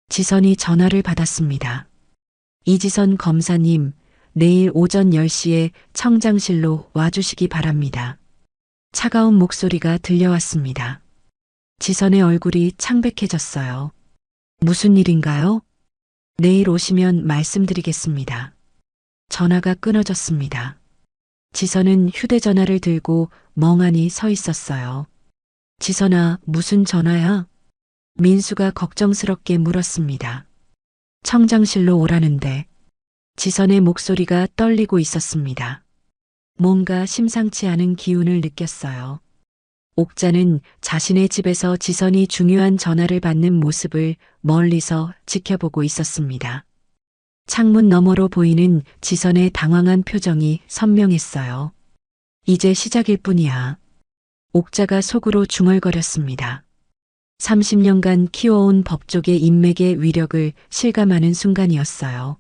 지선이 전화를 받았습니다. 이지선 검사님, 내일 오전 10시에 청장실로 와주시기 바랍니다. 차가운 목소리가 들려왔습니다. 지선의 얼굴이 창백해졌어요. 무슨 일인가요? 내일 오시면 말씀드리겠습니다. 전화가 끊어졌습니다. 지선은 휴대전화를 들고 멍하니 서 있었어요. 지선아, 무슨 전화야? 민수가 걱정스럽게 물었습니다. 청장실로 오라는데. 지선의 목소리가 떨리고 있었습니다. 뭔가 심상치 않은 기운을 느꼈어요. 옥자는 자신의 집에서 지선이 중요한 전화를 받는 모습을 멀리서 지켜보고 있었습니다. 창문 너머로 보이는 지선의 당황한 표정이 선명했어요. 이제 시작일 뿐이야. 옥자가 속으로 중얼거렸습니다. 30년간 키워온 법조계 인맥의 위력을 실감하는 순간이었어요.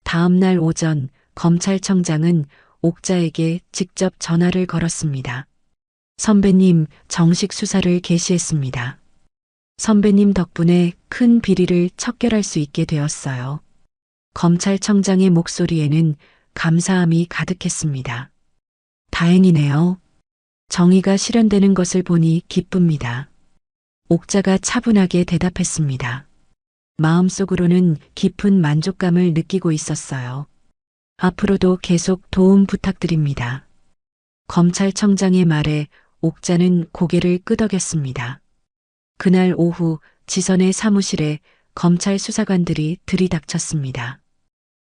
다음 날 오전 검찰청장은 옥자에게 직접 전화를 걸었습니다. 선배님, 정식 수사를 개시했습니다. 선배님 덕분에 큰 비리를 척결할 수 있게 되었어요. 검찰청장의 목소리에는 감사함이 가득했습니다. 다행이네요. 정의가 실현되는 것을 보니 기쁩니다. 옥자가 차분하게 대답했습니다. 마음속으로는 깊은 만족감을 느끼고 있었어요. 앞으로도 계속 도움 부탁드립니다. 검찰청장의 말에 옥자는 고개를 끄덕였습니다. 그날 오후 지선의 사무실에 검찰 수사관들이 들이닥쳤습니다.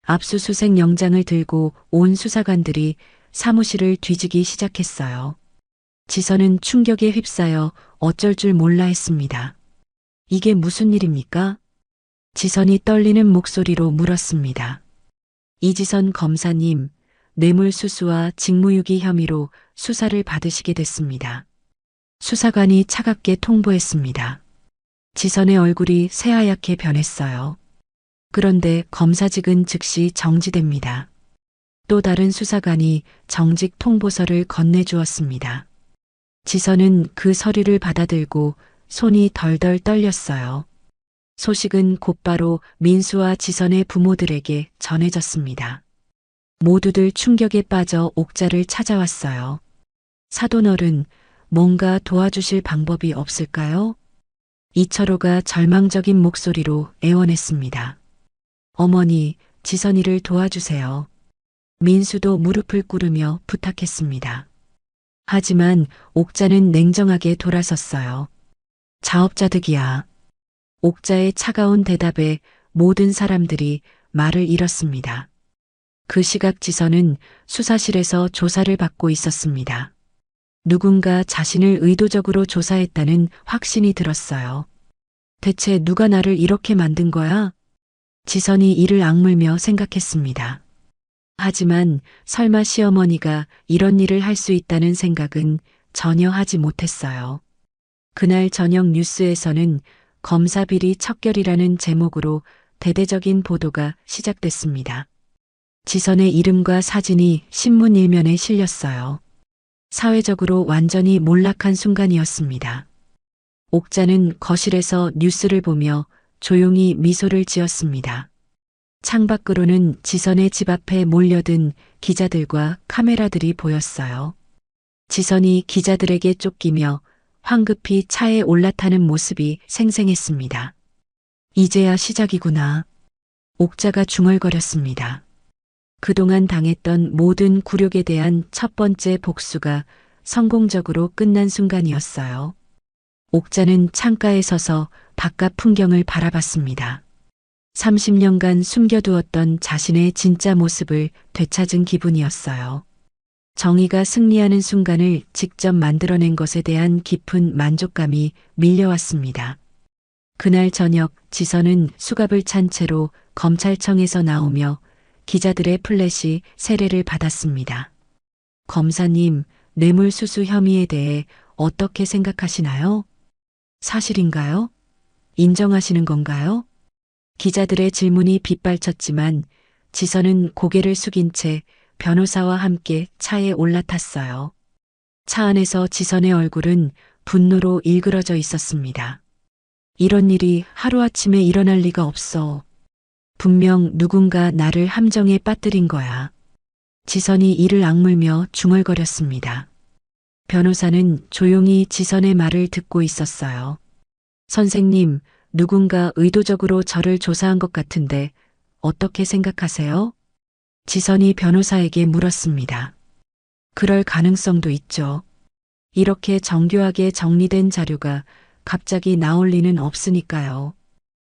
압수수색 영장을 들고 온 수사관들이 사무실을 뒤지기 시작했어요. 지선은 충격에 휩싸여 어쩔 줄 몰라 했습니다. 이게 무슨 일입니까? 지선이 떨리는 목소리로 물었습니다. 이지선 검사님, 뇌물수수와 직무유기 혐의로 수사를 받으시게 됐습니다. 수사관이 차갑게 통보했습니다. 지선의 얼굴이 새하얗게 변했어요. 그런데 검사직은 즉시 정지됩니다. 또 다른 수사관이 정직 통보서를 건네주었습니다. 지선은 그 서류를 받아들고 손이 덜덜 떨렸어요. 소식은 곧바로 민수와 지선의 부모들에게 전해졌습니다. 모두들 충격에 빠져 옥자를 찾아왔어요. 사돈어른, 뭔가 도와주실 방법이 없을까요? 이철호가 절망적인 목소리로 애원했습니다. 어머니, 지선이를 도와주세요. 민수도 무릎을 꿇으며 부탁했습니다. 하지만 옥자는 냉정하게 돌아섰어요. 자업자득이야. 옥자의 차가운 대답에 모든 사람들이 말을 잃었습니다. 그 시각 지선은 수사실에서 조사를 받고 있었습니다. 누군가 자신을 의도적으로 조사했다는 확신이 들었어요. 대체 누가 나를 이렇게 만든 거야? 지선이 이를 악물며 생각했습니다. 하지만 설마 시어머니가 이런 일을 할 수 있다는 생각은 전혀 하지 못했어요. 그날 저녁 뉴스에서는 검사 비리 척결이라는 제목으로 대대적인 보도가 시작됐습니다. 지선의 이름과 사진이 신문 일면에 실렸어요. 사회적으로 완전히 몰락한 순간이었습니다. 옥자는 거실에서 뉴스를 보며 조용히 미소를 지었습니다. 창밖으로는 지선의 집 앞에 몰려든 기자들과 카메라들이 보였어요. 지선이 기자들에게 쫓기며 황급히 차에 올라타는 모습이 생생했습니다. 이제야 시작이구나. 옥자가 중얼거렸습니다. 그동안 당했던 모든 굴욕에 대한 첫 번째 복수가 성공적으로 끝난 순간이었어요. 옥자는 창가에 서서 바깥 풍경을 바라봤습니다. 30년간 숨겨두었던 자신의 진짜 모습을 되찾은 기분이었어요. 정의가 승리하는 순간을 직접 만들어낸 것에 대한 깊은 만족감이 밀려왔습니다. 그날 저녁 지선은 수갑을 찬 채로 검찰청에서 나오며 기자들의 플래시 세례를 받았습니다. 검사님, 뇌물수수 혐의에 대해 어떻게 생각하시나요? 사실인가요? 인정하시는 건가요? 기자들의 질문이 빗발쳤지만 지선은 고개를 숙인 채 변호사와 함께 차에 올라탔어요. 차 안에서 지선의 얼굴은 분노로 일그러져 있었습니다. 이런 일이 하루아침에 일어날 리가 없어. 분명 누군가 나를 함정에 빠뜨린 거야. 지선이 이를 악물며 중얼거렸습니다. 변호사는 조용히 지선의 말을 듣고 있었어요. 선생님, 누군가 의도적으로 저를 조사한 것 같은데 어떻게 생각하세요? 지선이 변호사에게 물었습니다. 그럴 가능성도 있죠. 이렇게 정교하게 정리된 자료가 갑자기 나올 리는 없으니까요.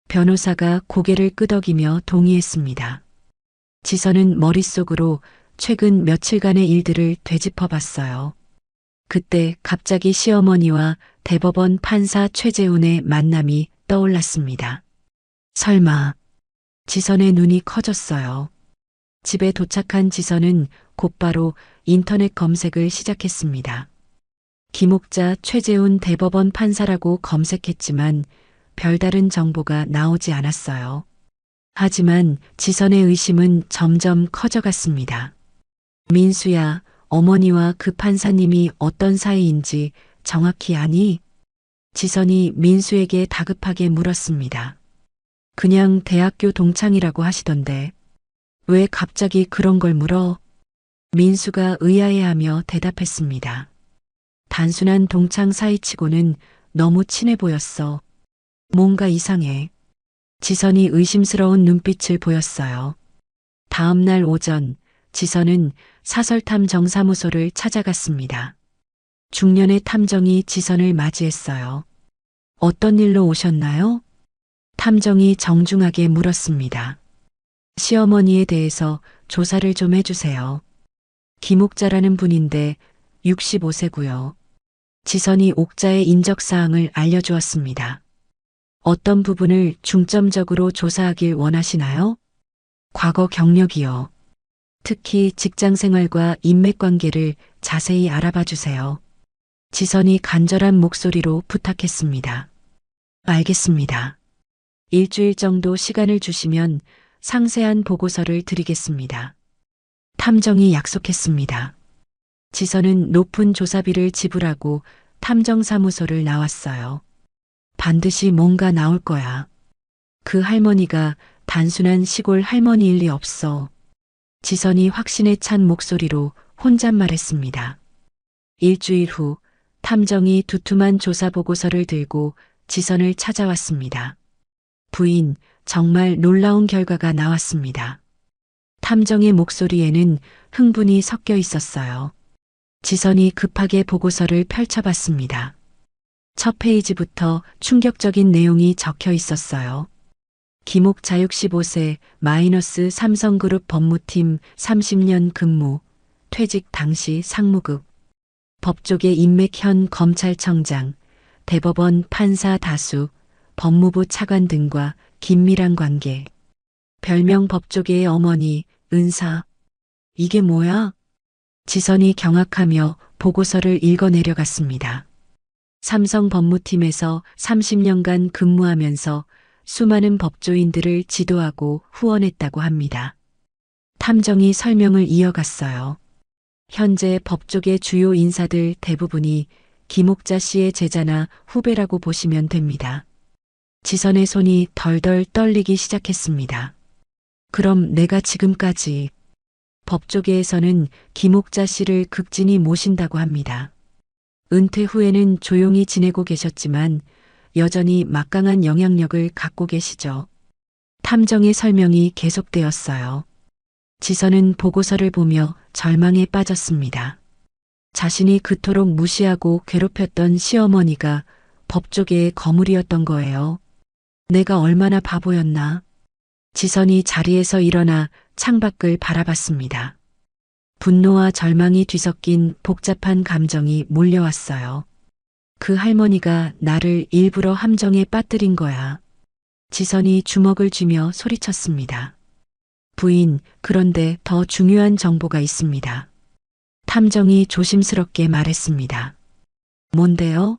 변호사가 고개를 끄덕이며 동의했습니다. 지선은 머릿속으로 최근 며칠간의 일들을 되짚어 봤어요. 그때 갑자기 시어머니와 대법원 판사 최재훈의 만남이 떠올랐습니다. 설마, 지선의 눈이 커졌어요. 집에 도착한 지선은 곧바로 인터넷 검색을 시작했습니다. 김옥자 최재훈 대법원 판사라고 검색했지만 별다른 정보가 나오지 않았어요. 하지만 지선의 의심은 점점 커져갔습니다. 민수야, 어머니와 그 판사님이 어떤 사이인지 정확히 아니? 지선이 민수에게 다급하게 물었습니다. 그냥 대학교 동창이라고 하시던데 왜 갑자기 그런 걸 물어? 민수가 의아해하며 대답했습니다. 단순한 동창 사이치고는 너무 친해 보였어. 뭔가 이상해. 지선이 의심스러운 눈빛을 보였어요. 다음 날 오전, 지선은 사설탐정사무소를 찾아갔습니다. 중년의 탐정이 지선을 맞이했어요. 어떤 일로 오셨나요? 탐정이 정중하게 물었습니다. 시어머니에 대해서 조사를 좀 해주세요. 김옥자라는 분인데 65세고요. 지선이 옥자의 인적사항을 알려주었습니다. 어떤 부분을 중점적으로 조사하길 원하시나요? 과거 경력이요. 특히 직장 생활과 인맥관계를 자세히 알아봐 주세요. 지선이 간절한 목소리로 부탁했습니다. 알겠습니다. 일주일 정도 시간을 주시면 상세한 보고서를 드리겠습니다. 탐정이 약속했습니다. 지선은 높은 조사비를 지불하고 탐정사무소를 나왔어요. 반드시 뭔가 나올 거야. 그 할머니가 단순한 시골 할머니일 리 없어. 지선이 확신에 찬 목소리로 혼잣말했습니다. 일주일 후 탐정이 두툼한 조사 보고서를 들고 지선을 찾아왔습니다. 부인, 정말 놀라운 결과가 나왔습니다. 탐정의 목소리에는 흥분이 섞여 있었어요. 지선이 급하게 보고서를 펼쳐봤습니다. 첫 페이지부터 충격적인 내용이 적혀 있었어요. 김옥자 65세 마이너스 삼성그룹 법무팀 30년 근무, 퇴직 당시 상무급, 법조계 인맥 현 검찰청장, 대법원 판사 다수, 법무부 차관 등과 긴밀한 관계. 별명 법조계의 어머니, 은사. 이게 뭐야? 지선이 경악하며 보고서를 읽어 내려갔습니다. 삼성 법무팀에서 30년간 근무하면서 수많은 법조인들을 지도하고 후원했다고 합니다. 탐정이 설명을 이어갔어요. 현재 법조계 주요 인사들 대부분이 김옥자 씨의 제자나 후배라고 보시면 됩니다. 지선의 손이 덜덜 떨리기 시작했습니다. 그럼 내가 지금까지 법조계에서는 김옥자 씨를 극진히 모신다고 합니다. 은퇴 후에는 조용히 지내고 계셨지만 여전히 막강한 영향력을 갖고 계시죠. 탐정의 설명이 계속되었어요. 지선은 보고서를 보며 절망에 빠졌습니다. 자신이 그토록 무시하고 괴롭혔던 시어머니가 법조계의 거물이었던 거예요. 내가 얼마나 바보였나. 지선이 자리에서 일어나 창밖을 바라봤습니다. 분노와 절망이 뒤섞인 복잡한 감정이 몰려왔어요. 그 할머니가 나를 일부러 함정에 빠뜨린 거야. 지선이 주먹을 쥐며 소리쳤습니다. 부인, 그런데 더 중요한 정보가 있습니다. 탐정이 조심스럽게 말했습니다. 뭔데요?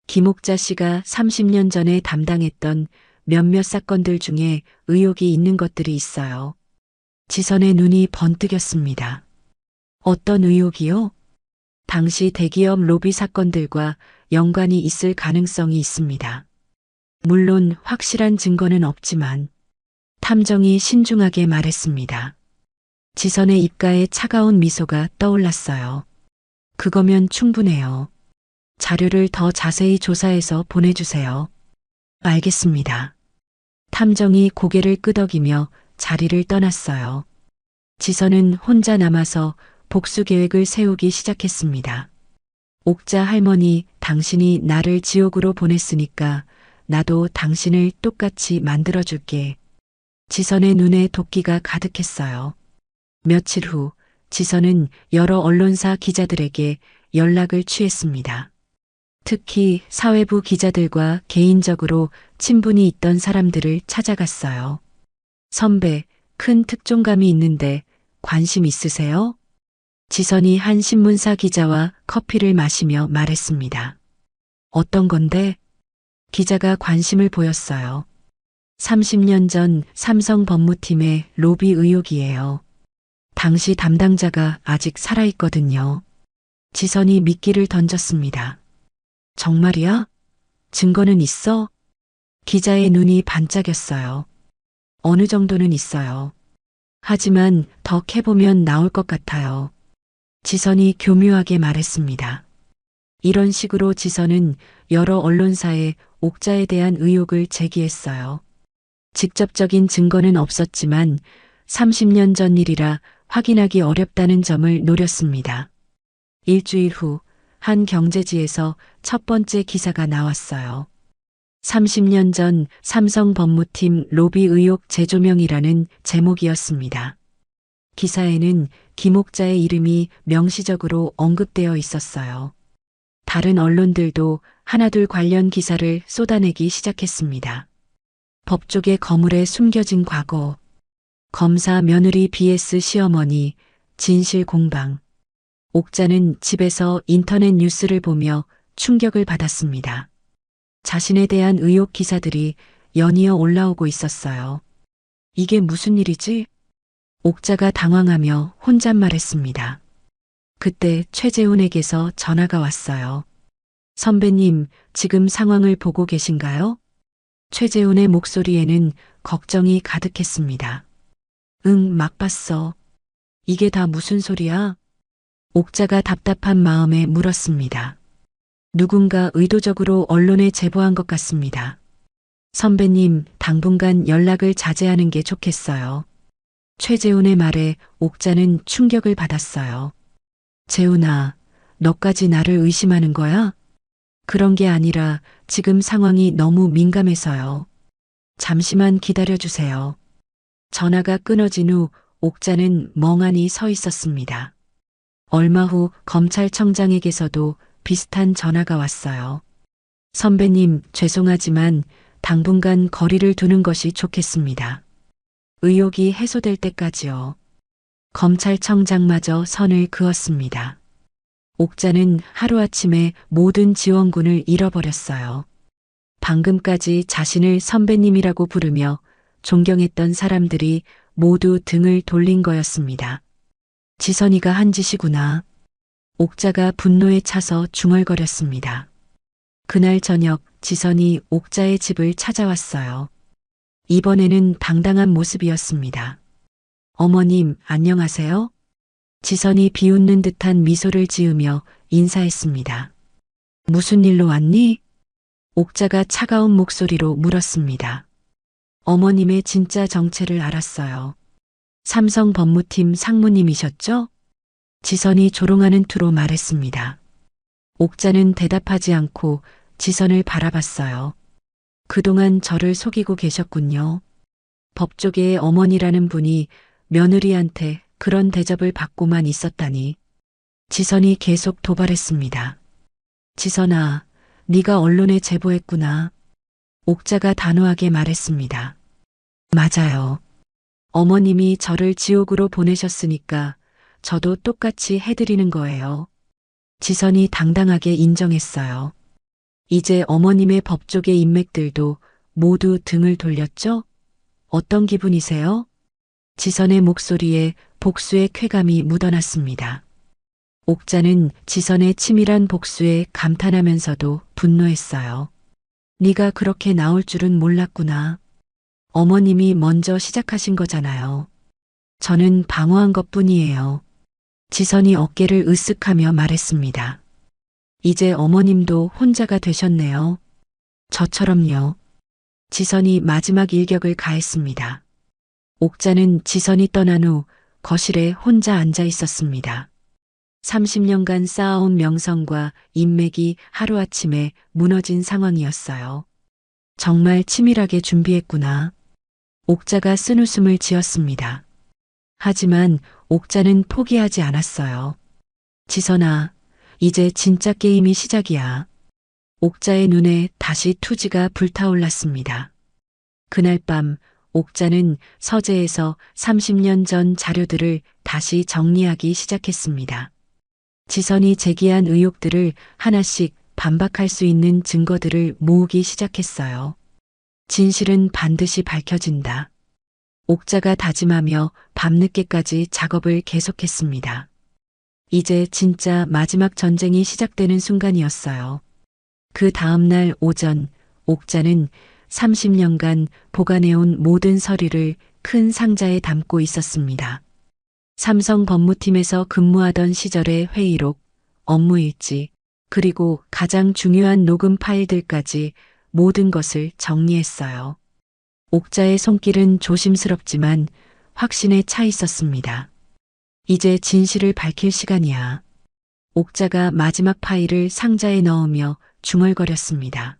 김옥자 씨가 30년 전에 담당했던 몇몇 사건들 중에 의혹이 있는 것들이 있어요. 지선의 눈이 번뜩였습니다. 어떤 의혹이요? 당시 대기업 로비 사건들과 연관이 있을 가능성이 있습니다. 물론 확실한 증거는 없지만 탐정이 신중하게 말했습니다. 지선의 입가에 차가운 미소가 떠올랐어요. 그거면 충분해요. 자료를 더 자세히 조사해서 보내주세요. 알겠습니다. 탐정이 고개를 끄덕이며 자리를 떠났어요. 지선은 혼자 남아서 복수 계획을 세우기 시작했습니다. 옥자 할머니, 당신이 나를 지옥으로 보냈으니까 나도 당신을 똑같이 만들어줄게. 지선의 눈에 도끼가 가득했어요. 며칠 후 지선은 여러 언론사 기자들에게 연락을 취했습니다. 특히 사회부 기자들과 개인적으로 친분이 있던 사람들을 찾아갔어요. 선배, 큰 특종감이 있는데 관심 있으세요? 지선이 한 신문사 기자와 커피를 마시며 말했습니다. 어떤 건데? 기자가 관심을 보였어요. 30년 전 삼성 법무팀의 로비 의혹이에요. 당시 담당자가 아직 살아있거든요. 지선이 미끼를 던졌습니다. 정말이야? 증거는 있어? 기자의 눈이 반짝였어요. 어느 정도는 있어요. 하지만 더 캐보면 나올 것 같아요. 지선이 교묘하게 말했습니다. 이런 식으로 지선은 여러 언론사에 옥자에 대한 의혹을 제기했어요. 직접적인 증거는 없었지만 30년 전 일이라 확인하기 어렵다는 점을 노렸습니다. 일주일 후 한 경제지에서 첫 번째 기사가 나왔어요. 30년 전 삼성 법무팀 로비 의혹 재조명이라는 제목이었습니다. 기사에는 김옥자의 이름이 명시적으로 언급되어 있었어요. 다른 언론들도 하나둘 관련 기사를 쏟아내기 시작했습니다. 법조계 거물에 숨겨진 과거, 검사 며느리 vs 시어머니, 진실 공방. 옥자는 집에서 인터넷 뉴스를 보며 충격을 받았습니다. 자신에 대한 의혹 기사들이 연이어 올라오고 있었어요. 이게 무슨 일이지? 옥자가 당황하며 혼잣말했습니다. 그때 최재훈에게서 전화가 왔어요. 선배님, 지금 상황을 보고 계신가요? 최재훈의 목소리에는 걱정이 가득했습니다. 응, 막 봤어. 이게 다 무슨 소리야? 옥자가 답답한 마음에 물었습니다. 누군가 의도적으로 언론에 제보한 것 같습니다. 선배님, 당분간 연락을 자제하는 게 좋겠어요. 최재훈의 말에 옥자는 충격을 받았어요. 재훈아, 너까지 나를 의심하는 거야? 그런 게 아니라 지금 상황이 너무 민감해서요. 잠시만 기다려주세요. 전화가 끊어진 후 옥자는 멍하니 서 있었습니다. 얼마 후 검찰청장에게서도 비슷한 전화가 왔어요. 선배님, 죄송하지만 당분간 거리를 두는 것이 좋겠습니다. 의혹이 해소될 때까지요. 검찰청장마저 선을 그었습니다. 옥자는 하루아침에 모든 지원군을 잃어버렸어요. 방금까지 자신을 선배님이라고 부르며 존경했던 사람들이 모두 등을 돌린 거였습니다. 지선이가 한 짓이구나. 옥자가 분노에 차서 중얼거렸습니다. 그날 저녁 지선이 옥자의 집을 찾아왔어요. 이번에는 당당한 모습이었습니다. 어머님, 안녕하세요? 지선이 비웃는 듯한 미소를 지으며 인사했습니다. 무슨 일로 왔니? 옥자가 차가운 목소리로 물었습니다. 어머님의 진짜 정체를 알았어요. 삼성 법무팀 상무님이셨죠? 지선이 조롱하는 투로 말했습니다. 옥자는 대답하지 않고 지선을 바라봤어요. 그동안 저를 속이고 계셨군요. 법조계의 어머니라는 분이 며느리한테 그런 대접을 받고만 있었다니. 지선이 계속 도발했습니다. 지선아, 네가 언론에 제보했구나. 옥자가 단호하게 말했습니다. 맞아요. 어머님이 저를 지옥으로 보내셨으니까 저도 똑같이 해드리는 거예요. 지선이 당당하게 인정했어요. 이제 어머님의 법조계 인맥들도 모두 등을 돌렸죠? 어떤 기분이세요? 지선의 목소리에 복수의 쾌감이 묻어났습니다. 옥자는 지선의 치밀한 복수에 감탄하면서도 분노했어요. 네가 그렇게 나올 줄은 몰랐구나. 어머님이 먼저 시작하신 거잖아요. 저는 방어한 것뿐이에요. 지선이 어깨를 으쓱하며 말했습니다. 이제 어머님도 혼자가 되셨네요. 저처럼요. 지선이 마지막 일격을 가했습니다. 옥자는 지선이 떠난 후 거실에 혼자 앉아 있었습니다. 30년간 쌓아온 명성과 인맥이 하루아침에 무너진 상황이었어요. 정말 치밀하게 준비했구나. 옥자가 쓴웃음을 지었습니다. 하지만 옥자는 포기하지 않았어요. 지선아, 이제 진짜 게임이 시작이야. 옥자의 눈에 다시 투지가 불타올랐습니다. 그날 밤 옥자는 서재에서 30년 전 자료들을 다시 정리하기 시작했습니다. 지선이 제기한 의혹들을 하나씩 반박할 수 있는 증거들을 모으기 시작했어요. 진실은 반드시 밝혀진다. 옥자가 다짐하며 밤늦게까지 작업을 계속했습니다. 이제 진짜 마지막 전쟁이 시작되는 순간이었어요. 그 다음날 오전, 옥자는 30년간 보관해온 모든 서류를 큰 상자에 담고 있었습니다. 삼성 법무팀에서 근무하던 시절의 회의록, 업무일지, 그리고 가장 중요한 녹음 파일들까지 모든 것을 정리했어요. 옥자의 손길은 조심스럽지만 확신에 차 있었습니다. 이제 진실을 밝힐 시간이야. 옥자가 마지막 파일을 상자에 넣으며 중얼거렸습니다.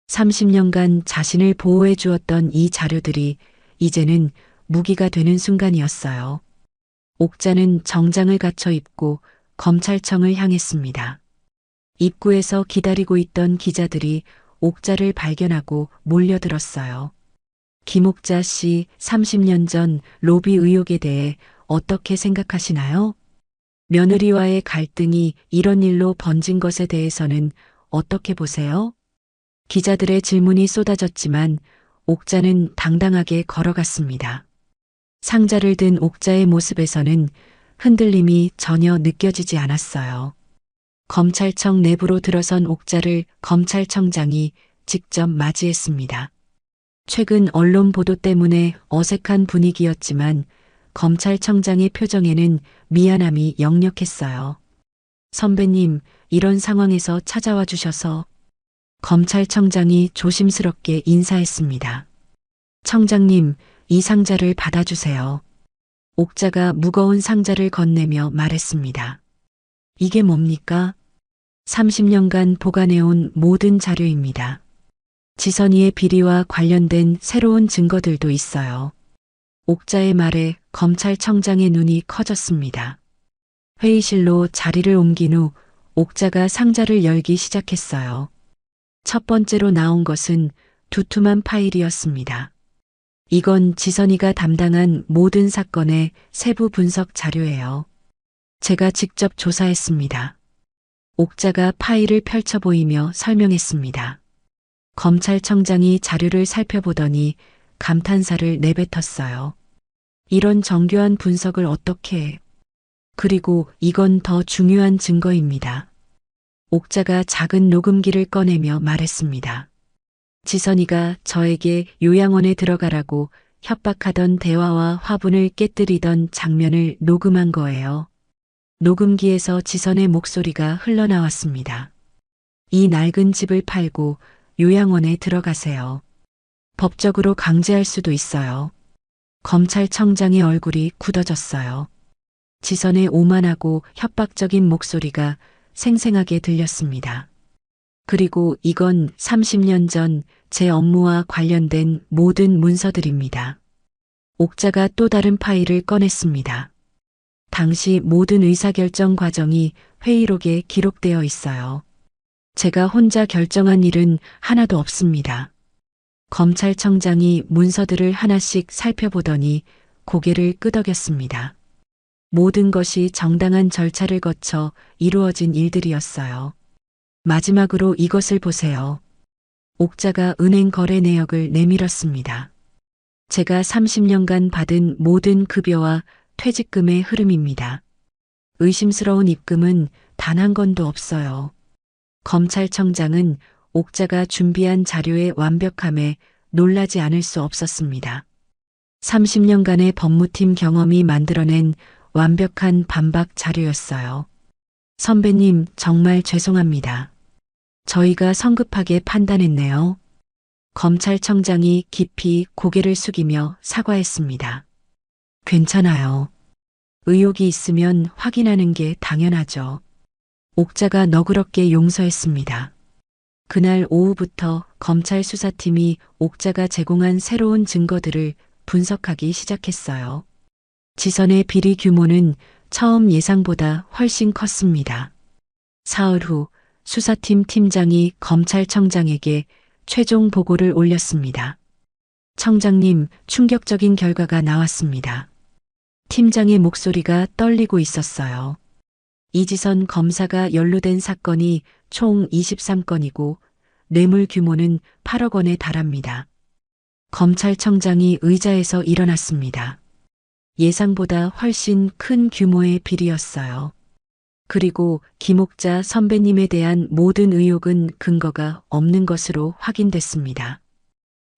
30년간 자신을 보호해 주었던 이 자료들이 이제는 무기가 되는 순간이었어요. 옥자는 정장을 갖춰 입고 검찰청을 향했습니다. 입구에서 기다리고 있던 기자들이 옥자를 발견하고 몰려들었어요. 김옥자 씨, 30년 전 로비 의혹에 대해 어떻게 생각하시나요? 며느리와의 갈등이 이런 일로 번진 것에 대해서는 어떻게 보세요? 기자들의 질문이 쏟아졌지만 옥자는 당당하게 걸어갔습니다. 상자를 든 옥자의 모습에서는 흔들림이 전혀 느껴지지 않았어요. 검찰청 내부로 들어선 옥자를 검찰청장이 직접 맞이했습니다. 최근 언론 보도 때문에 어색한 분위기였지만 검찰청장의 표정에는 미안함이 역력했어요. 선배님, 이런 상황에서 찾아와 주셔서. 검찰청장이 조심스럽게 인사했습니다. 청장님, 이 상자를 받아주세요. 옥자가 무거운 상자를 건네며 말했습니다. 이게 뭡니까? 30년간 보관해온 모든 자료입니다. 지선이의 비리와 관련된 새로운 증거들도 있어요. 옥자의 말에 검찰청장의 눈이 커졌습니다. 회의실로 자리를 옮긴 후 옥자가 상자를 열기 시작했어요. 첫 번째로 나온 것은 두툼한 파일이었습니다. 이건 지선이가 담당한 모든 사건의 세부 분석 자료예요. 제가 직접 조사했습니다. 옥자가 파일을 펼쳐 보이며 설명했습니다. 검찰청장이 자료를 살펴보더니 감탄사를 내뱉었어요. 이런 정교한 분석을 어떻게 해? 그리고 이건 더 중요한 증거입니다. 옥자가 작은 녹음기를 꺼내며 말했습니다. 지선이가 저에게 요양원에 들어가라고 협박하던 대화와 화분을 깨뜨리던 장면을 녹음한 거예요. 녹음기에서 지선의 목소리가 흘러나왔습니다. 이 낡은 집을 팔고 요양원에 들어가세요. 법적으로 강제할 수도 있어요. 검찰청장의 얼굴이 굳어졌어요. 지선의 오만하고 협박적인 목소리가 생생하게 들렸습니다. 그리고 이건 30년 전 제 업무와 관련된 모든 문서들입니다. 옥자가 또 다른 파일을 꺼냈습니다. 당시 모든 의사결정 과정이 회의록에 기록되어 있어요. 제가 혼자 결정한 일은 하나도 없습니다. 검찰청장이 문서들을 하나씩 살펴보더니 고개를 끄덕였습니다. 모든 것이 정당한 절차를 거쳐 이루어진 일들이었어요. 마지막으로 이것을 보세요. 옥자가 은행 거래 내역을 내밀었습니다. 제가 30년간 받은 모든 급여와 퇴직금의 흐름입니다. 의심스러운 입금은 단 한 건도 없어요. 검찰청장은 옥자가 준비한 자료의 완벽함에 놀라지 않을 수 없었습니다. 30년간의 법무팀 경험이 만들어낸 완벽한 반박 자료였어요. 선배님, 정말 죄송합니다. 저희가 성급하게 판단했네요. 검찰청장이 깊이 고개를 숙이며 사과했습니다. 괜찮아요. 의혹이 있으면 확인하는 게 당연하죠. 옥자가 너그럽게 용서했습니다. 그날 오후부터 검찰 수사팀이 옥자가 제공한 새로운 증거들을 분석하기 시작했어요. 지선의 비리 규모는 처음 예상보다 훨씬 컸습니다. 사흘 후 수사팀 팀장이 검찰청장에게 최종 보고를 올렸습니다. 청장님, 충격적인 결과가 나왔습니다. 팀장의 목소리가 떨리고 있었어요. 이지선 검사가 연루된 사건이 총 23건이고 뇌물 규모는 8억 원에 달합니다. 검찰청장이 의자에서 일어났습니다. 예상보다 훨씬 큰 규모의 비리였어요. 그리고 김옥자 선배님에 대한 모든 의혹은 근거가 없는 것으로 확인됐습니다.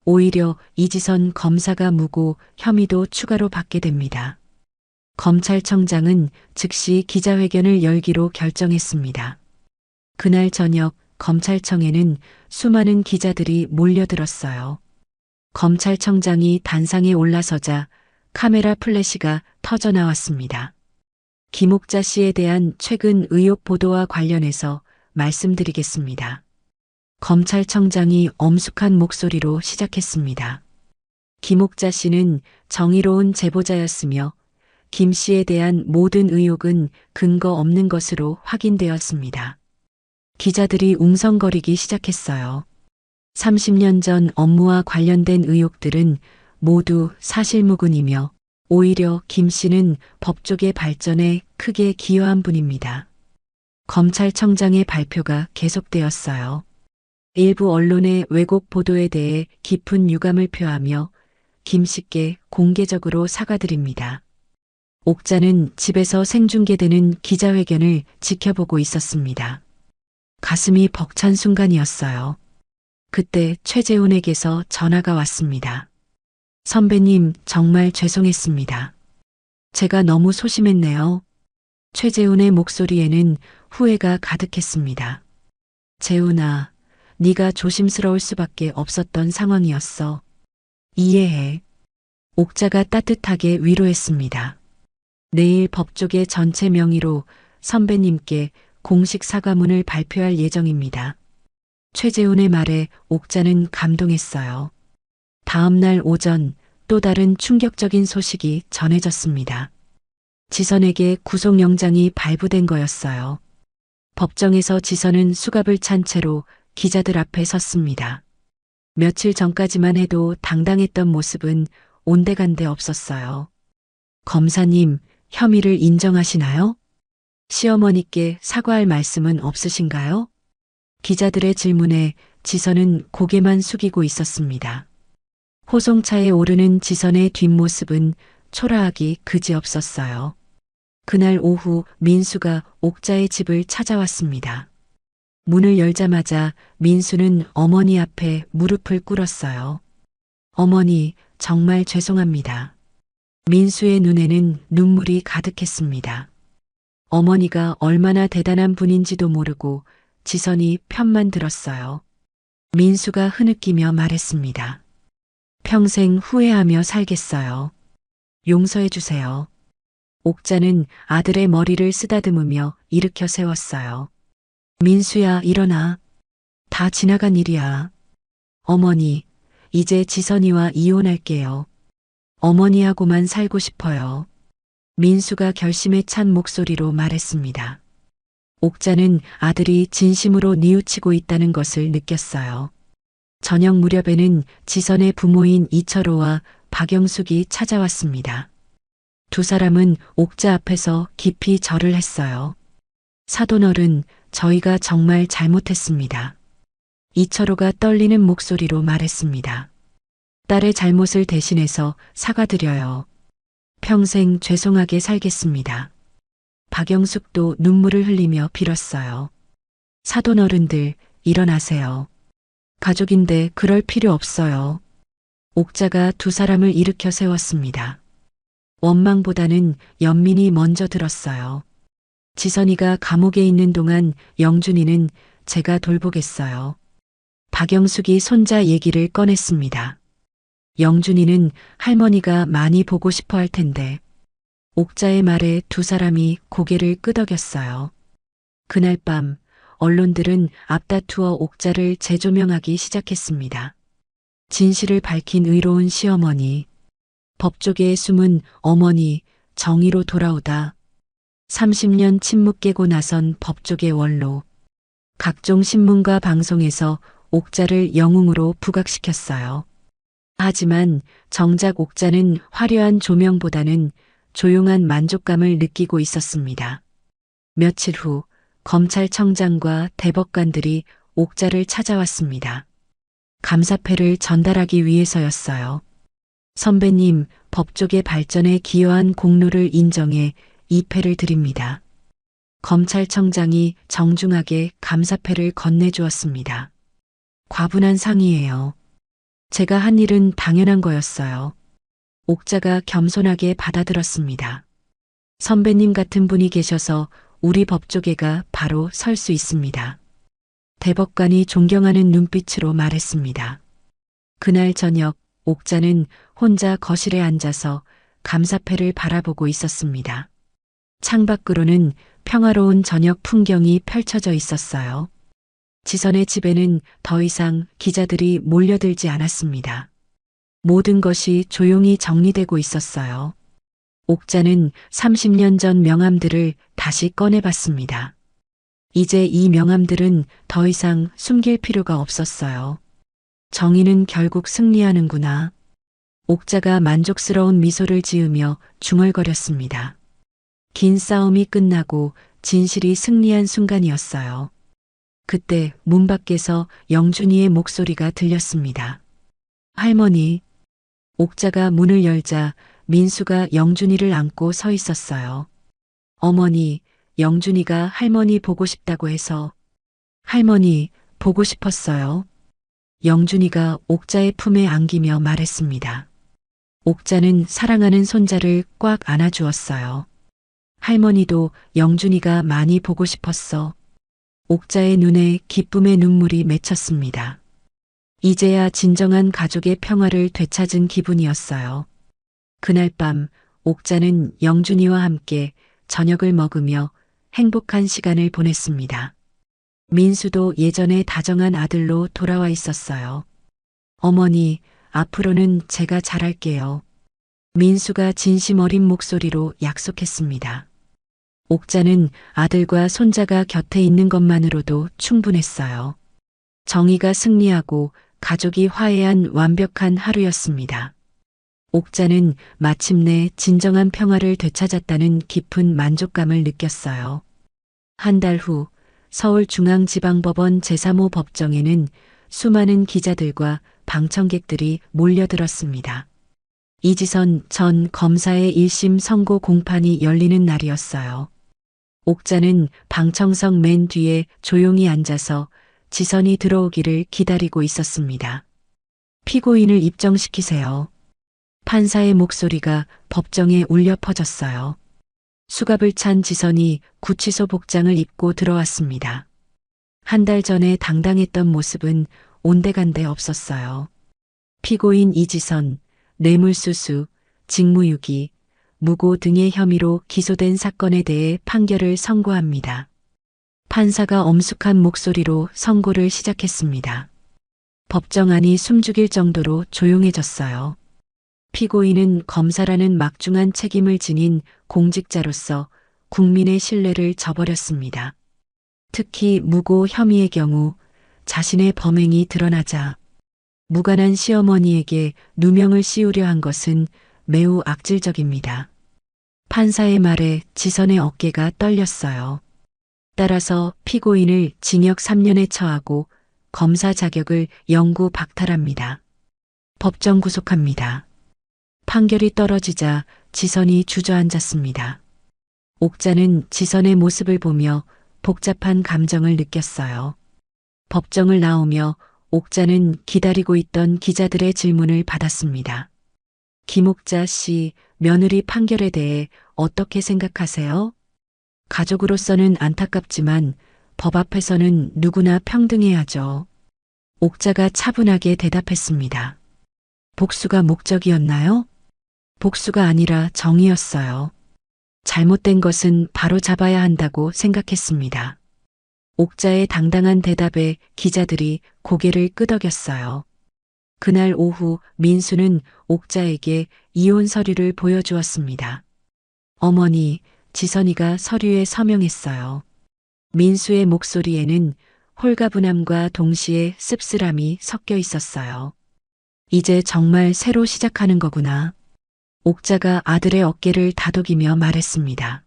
오히려 이지선 검사가 무고 혐의도 추가로 받게 됩니다. 검찰청장은 즉시 기자회견을 열기로 결정했습니다. 그날 저녁 검찰청에는 수많은 기자들이 몰려들었어요. 검찰청장이 단상에 올라서자 카메라 플래시가 터져 나왔습니다. 김옥자 씨에 대한 최근 의혹 보도와 관련해서 말씀드리겠습니다. 검찰청장이 엄숙한 목소리로 시작했습니다. 김옥자 씨는 정의로운 제보자였으며 김 씨에 대한 모든 의혹은 근거 없는 것으로 확인되었습니다. 기자들이 웅성거리기 시작했어요. 30년 전 업무와 관련된 의혹들은 모두 사실무근이며 오히려 김 씨는 법조계 발전에 크게 기여한 분입니다. 검찰청장의 발표가 계속되었어요. 일부 언론의 왜곡 보도에 대해 깊은 유감을 표하며 김 씨께 공개적으로 사과드립니다. 옥자는 집에서 생중계되는 기자회견을 지켜보고 있었습니다. 가슴이 벅찬 순간이었어요. 그때 최재훈에게서 전화가 왔습니다. 선배님, 정말 죄송했습니다. 제가 너무 소심했네요. 최재훈의 목소리에는 후회가 가득했습니다. 재훈아, 네가 조심스러울 수밖에 없었던 상황이었어. 이해해. 옥자가 따뜻하게 위로했습니다. 내일 법조계 전체 명의로 선배님께 공식 사과문을 발표할 예정입니다. 최재훈의 말에 옥자는 감동했어요. 다음 날 오전 또 다른 충격적인 소식이 전해졌습니다. 지선에게 구속영장이 발부된 거였어요. 법정에서 지선은 수갑을 찬 채로 기자들 앞에 섰습니다. 며칠 전까지만 해도 당당했던 모습은 온데간데 없었어요. 검사님, 혐의를 인정하시나요? 시어머니께 사과할 말씀은 없으신가요? 기자들의 질문에 지선은 고개만 숙이고 있었습니다. 호송차에 오르는 지선의 뒷모습은 초라하기 그지없었어요. 그날 오후 민수가 옥자의 집을 찾아왔습니다. 문을 열자마자 민수는 어머니 앞에 무릎을 꿇었어요. 어머니, 정말 죄송합니다. 민수의 눈에는 눈물이 가득했습니다. 어머니가 얼마나 대단한 분인지도 모르고 지선이 편만 들었어요. 민수가 흐느끼며 말했습니다. 평생 후회하며 살겠어요. 용서해 주세요. 옥자는 아들의 머리를 쓰다듬으며 일으켜 세웠어요. 민수야, 일어나. 다 지나간 일이야. 어머니, 이제 지선이와 이혼할게요. 어머니하고만 살고 싶어요. 민수가 결심에 찬 목소리로 말했습니다. 옥자는 아들이 진심으로 뉘우치고 있다는 것을 느꼈어요. 저녁 무렵에는 지선의 부모인 이철호와 박영숙이 찾아왔습니다. 두 사람은 옥자 앞에서 깊이 절을 했어요. 사돈어른, 저희가 정말 잘못했습니다. 이철호가 떨리는 목소리로 말했습니다. 딸의 잘못을 대신해서 사과드려요. 평생 죄송하게 살겠습니다. 박영숙도 눈물을 흘리며 빌었어요. 사돈어른들, 일어나세요. 가족인데 그럴 필요 없어요. 옥자가 두 사람을 일으켜 세웠습니다. 원망보다는 연민이 먼저 들었어요. 지선이가 감옥에 있는 동안 영준이는 제가 돌보겠어요. 박영숙이 손자 얘기를 꺼냈습니다. 영준이는 할머니가 많이 보고 싶어 할 텐데. 옥자의 말에 두 사람이 고개를 끄덕였어요. 그날 밤 언론들은 앞다투어 옥자를 재조명하기 시작했습니다. 진실을 밝힌 의로운 시어머니, 법조계에 숨은 어머니, 정의로 돌아오다. 30년 침묵 깨고 나선 법조계 원로. 각종 신문과 방송에서 옥자를 영웅으로 부각시켰어요. 하지만 정작 옥자는 화려한 조명보다는 조용한 만족감을 느끼고 있었습니다. 며칠 후 검찰청장과 대법관들이 옥자를 찾아왔습니다. 감사패를 전달하기 위해서였어요. 선배님, 법조계 발전에 기여한 공로를 인정해 이 패를 드립니다. 검찰청장이 정중하게 감사패를 건네주었습니다. 과분한 상이에요. 제가 한 일은 당연한 거였어요. 옥자가 겸손하게 받아들었습니다. 선배님 같은 분이 계셔서 우리 법조계가 바로 설 수 있습니다. 대법관이 존경하는 눈빛으로 말했습니다. 그날 저녁 옥자는 혼자 거실에 앉아서 감사패를 바라보고 있었습니다. 창밖으로는 평화로운 저녁 풍경이 펼쳐져 있었어요. 지선의 집에는 더 이상 기자들이 몰려들지 않았습니다. 모든 것이 조용히 정리되고 있었어요. 옥자는 30년 전 명함들을 다시 꺼내봤습니다. 이제 이 명함들은 더 이상 숨길 필요가 없었어요. 정의는 결국 승리하는구나. 옥자가 만족스러운 미소를 지으며 중얼거렸습니다. 긴 싸움이 끝나고 진실이 승리한 순간이었어요. 그때 문 밖에서 영준이의 목소리가 들렸습니다. 할머니. 옥자가 문을 열자 민수가 영준이를 안고 서 있었어요. 어머니, 영준이가 할머니 보고 싶다고 해서. 할머니, 보고 싶었어요. 영준이가 옥자의 품에 안기며 말했습니다. 옥자는 사랑하는 손자를 꽉 안아주었어요. 할머니도 영준이가 많이 보고 싶었어. 옥자의 눈에 기쁨의 눈물이 맺혔습니다. 이제야 진정한 가족의 평화를 되찾은 기분이었어요. 그날 밤 옥자는 영준이와 함께 저녁을 먹으며 행복한 시간을 보냈습니다. 민수도 예전에 다정한 아들로 돌아와 있었어요. 어머니, 앞으로는 제가 잘할게요. 민수가 진심 어린 목소리로 약속했습니다. 옥자는 아들과 손자가 곁에 있는 것만으로도 충분했어요. 정의가 승리하고 가족이 화해한 완벽한 하루였습니다. 옥자는 마침내 진정한 평화를 되찾았다는 깊은 만족감을 느꼈어요. 한 달 후 서울중앙지방법원 제3호 법정에는 수많은 기자들과 방청객들이 몰려들었습니다. 이지선 전 검사의 1심 선고 공판이 열리는 날이었어요. 옥자는 방청석 맨 뒤에 조용히 앉아서 지선이 들어오기를 기다리고 있었습니다. 피고인을 입정시키세요. 판사의 목소리가 법정에 울려 퍼졌어요. 수갑을 찬 지선이 구치소 복장을 입고 들어왔습니다. 한 달 전에 당당했던 모습은 온데간데 없었어요. 피고인 이지선, 뇌물수수, 직무유기, 무고 등의 혐의로 기소된 사건에 대해 판결을 선고합니다. 판사가 엄숙한 목소리로 선고를 시작했습니다. 법정 안이 숨죽일 정도로 조용해졌어요. 피고인은 검사라는 막중한 책임을 지닌 공직자로서 국민의 신뢰를 저버렸습니다. 특히 무고 혐의의 경우 자신의 범행이 드러나자 무관한 시어머니에게 누명을 씌우려 한 것은 매우 악질적입니다. 판사의 말에 지선의 어깨가 떨렸어요. 따라서 피고인을 징역 3년에 처하고 검사 자격을 영구 박탈합니다. 법정 구속합니다. 판결이 떨어지자 지선이 주저앉았습니다. 옥자는 지선의 모습을 보며 복잡한 감정을 느꼈어요. 법정을 나오며 옥자는 기다리고 있던 기자들의 질문을 받았습니다. 김옥자 씨, 며느리 판결에 대해 어떻게 생각하세요? 가족으로서는 안타깝지만 법 앞에서는 누구나 평등해야죠. 옥자가 차분하게 대답했습니다. 복수가 목적이었나요? 복수가 아니라 정의였어요. 잘못된 것은 바로 잡아야 한다고 생각했습니다. 옥자의 당당한 대답에 기자들이 고개를 끄덕였어요. 그날 오후 민수는 옥자에게 이혼 서류를 보여주었습니다. 어머니, 지선이가 서류에 서명했어요. 민수의 목소리에는 홀가분함과 동시에 씁쓸함이 섞여 있었어요. 이제 정말 새로 시작하는 거구나. 옥자가 아들의 어깨를 다독이며 말했습니다.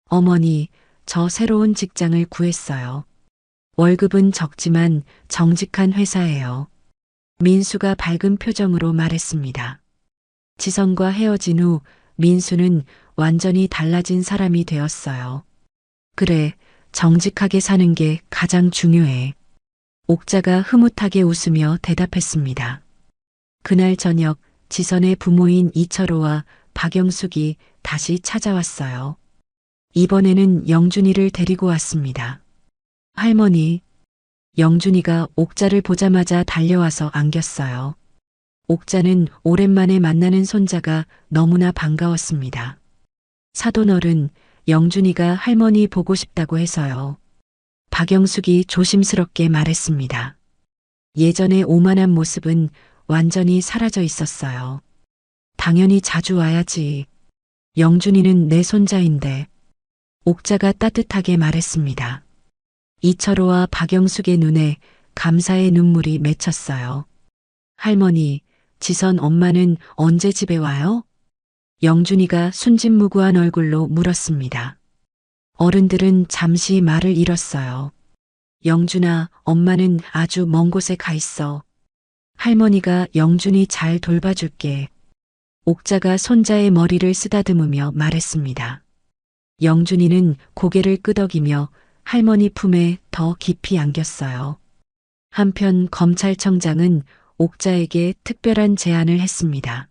어머니, 저 새로운 직장을 구했어요. 월급은 적지만 정직한 회사예요. 민수가 밝은 표정으로 말했습니다. 지선과 헤어진 후 민수는 완전히 달라진 사람이 되었어요. 그래, 정직하게 사는 게 가장 중요해. 옥자가 흐뭇하게 웃으며 대답했습니다. 그날 저녁 지선의 부모인 이철호와 박영숙이 다시 찾아왔어요. 이번에는 영준이를 데리고 왔습니다. 할머니, 영준이가 옥자를 보자마자 달려와서 안겼어요. 옥자는 오랜만에 만나는 손자가 너무나 반가웠습니다. 사돈어른, 영준이가 할머니 보고 싶다고 해서요. 박영숙이 조심스럽게 말했습니다. 예전의 오만한 모습은 완전히 사라져 있었어요. 당연히 자주 와야지. 영준이는 내 손자인데. 옥자가 따뜻하게 말했습니다. 이철호와 박영숙의 눈에 감사의 눈물이 맺혔어요. 할머니, 지선 엄마는 언제 집에 와요? 영준이가 순진무구한 얼굴로 물었습니다. 어른들은 잠시 말을 잃었어요. 영준아, 엄마는 아주 먼 곳에 가 있어. 할머니가 영준이 잘 돌봐줄게. 옥자가 손자의 머리를 쓰다듬으며 말했습니다. 영준이는 고개를 끄덕이며 할머니 품에 더 깊이 안겼어요. 한편 검찰청장은 옥자에게 특별한 제안을 했습니다.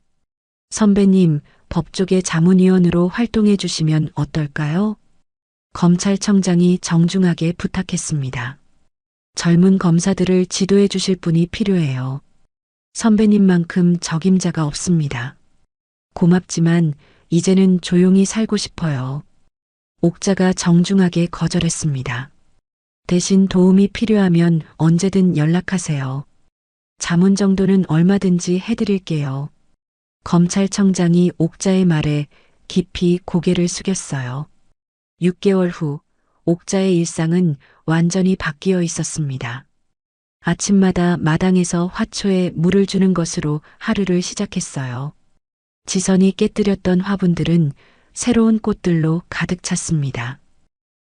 선배님, 법조계 자문위원으로 활동해 주시면 어떨까요? 검찰청장이 정중하게 부탁했습니다. 젊은 검사들을 지도해 주실 분이 필요해요. 선배님만큼 적임자가 없습니다. 고맙지만 이제는 조용히 살고 싶어요. 옥자가 정중하게 거절했습니다. 대신 도움이 필요하면 언제든 연락하세요. 자문 정도는 얼마든지 해드릴게요. 검찰청장이 옥자의 말에 깊이 고개를 숙였어요. 6개월 후 옥자의 일상은 완전히 바뀌어 있었습니다. 아침마다 마당에서 화초에 물을 주는 것으로 하루를 시작했어요. 지선이 깨뜨렸던 화분들은 새로운 꽃들로 가득 찼습니다.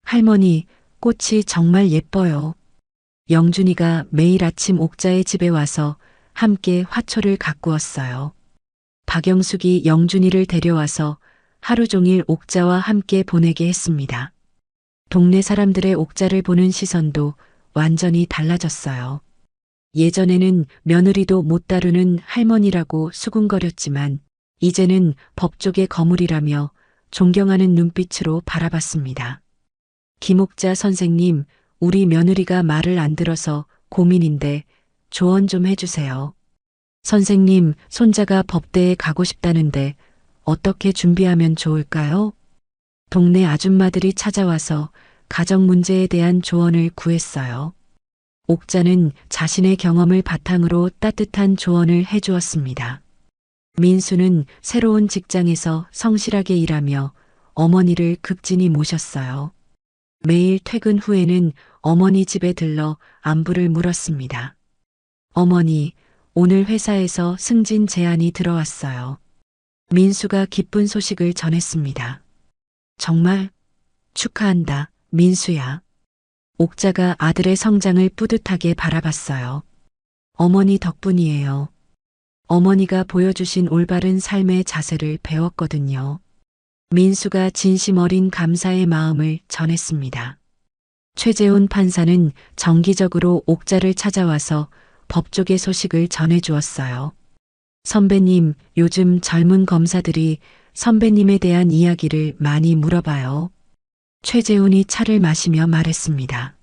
할머니, 꽃이 정말 예뻐요. 영준이가 매일 아침 옥자의 집에 와서 함께 화초를 가꾸었어요. 박영숙이 영준이를 데려와서 하루 종일 옥자와 함께 보내게 했습니다. 동네 사람들의 옥자를 보는 시선도 완전히 달라졌어요. 예전에는 며느리도 못 다루는 할머니라고 수군거렸지만 이제는 법조계 거물이라며 존경하는 눈빛으로 바라봤습니다. 김옥자 선생님, 우리 며느리가 말을 안 들어서 고민인데 조언 좀 해주세요. 선생님, 손자가 법대에 가고 싶다는데 어떻게 준비하면 좋을까요? 동네 아줌마들이 찾아와서 가정 문제에 대한 조언을 구했어요. 옥자는 자신의 경험을 바탕으로 따뜻한 조언을 해주었습니다. 민수는 새로운 직장에서 성실하게 일하며 어머니를 극진히 모셨어요. 매일 퇴근 후에는 어머니 집에 들러 안부를 물었습니다. 어머니, 오늘 회사에서 승진 제안이 들어왔어요. 민수가 기쁜 소식을 전했습니다. 정말 축하한다, 민수야. 옥자가 아들의 성장을 뿌듯하게 바라봤어요. 어머니 덕분이에요. 어머니가 보여주신 올바른 삶의 자세를 배웠거든요. 민수가 진심 어린 감사의 마음을 전했습니다. 최재훈 판사는 정기적으로 옥자를 찾아와서 법조계 소식을 전해주었어요. 선배님, 요즘 젊은 검사들이 선배님에 대한 이야기를 많이 물어봐요. 최재훈이 차를 마시며 말했습니다.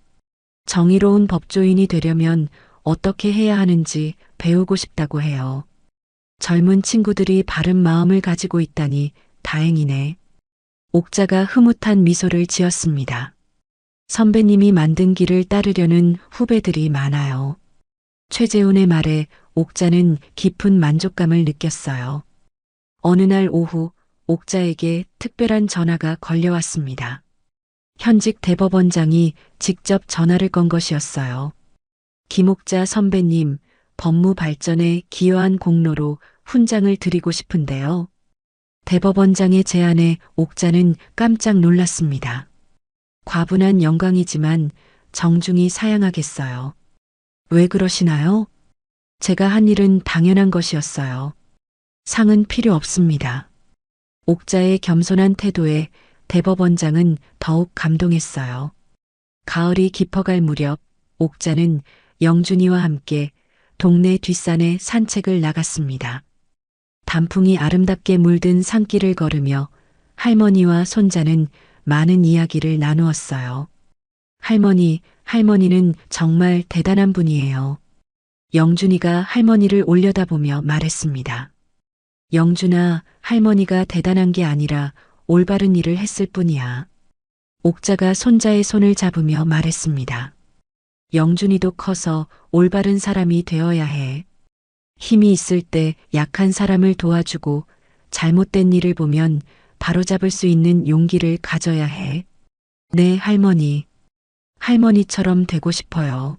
정의로운 법조인이 되려면 어떻게 해야 하는지 배우고 싶다고 해요. 젊은 친구들이 바른 마음을 가지고 있다니 다행이네. 옥자가 흐뭇한 미소를 지었습니다. 선배님이 만든 길을 따르려는 후배들이 많아요. 최재훈의 말에 옥자는 깊은 만족감을 느꼈어요. 어느 날 오후 옥자에게 특별한 전화가 걸려왔습니다. 현직 대법원장이 직접 전화를 건 것이었어요. 김옥자 선배님, 법무 발전에 기여한 공로로 훈장을 드리고 싶은데요. 대법원장의 제안에 옥자는 깜짝 놀랐습니다. 과분한 영광이지만 정중히 사양하겠어요. 왜 그러시나요? 제가 한 일은 당연한 것이었어요. 상은 필요 없습니다. 옥자의 겸손한 태도에 대법원장은 더욱 감동했어요. 가을이 깊어갈 무렵 옥자는 영준이와 함께 동네 뒷산에 산책을 나갔습니다. 단풍이 아름답게 물든 산길을 걸으며 할머니와 손자는 많은 이야기를 나누었어요. 할머니는 정말 대단한 분이에요. 영준이가 할머니를 올려다보며 말했습니다. 영준아, 할머니가 대단한 게 아니라 올바른 일을 했을 뿐이야. 옥자가 손자의 손을 잡으며 말했습니다. 영준이도 커서 올바른 사람이 되어야 해. 힘이 있을 때 약한 사람을 도와주고 잘못된 일을 보면 바로잡을 수 있는 용기를 가져야 해. 네, 할머니처럼 되고 싶어요.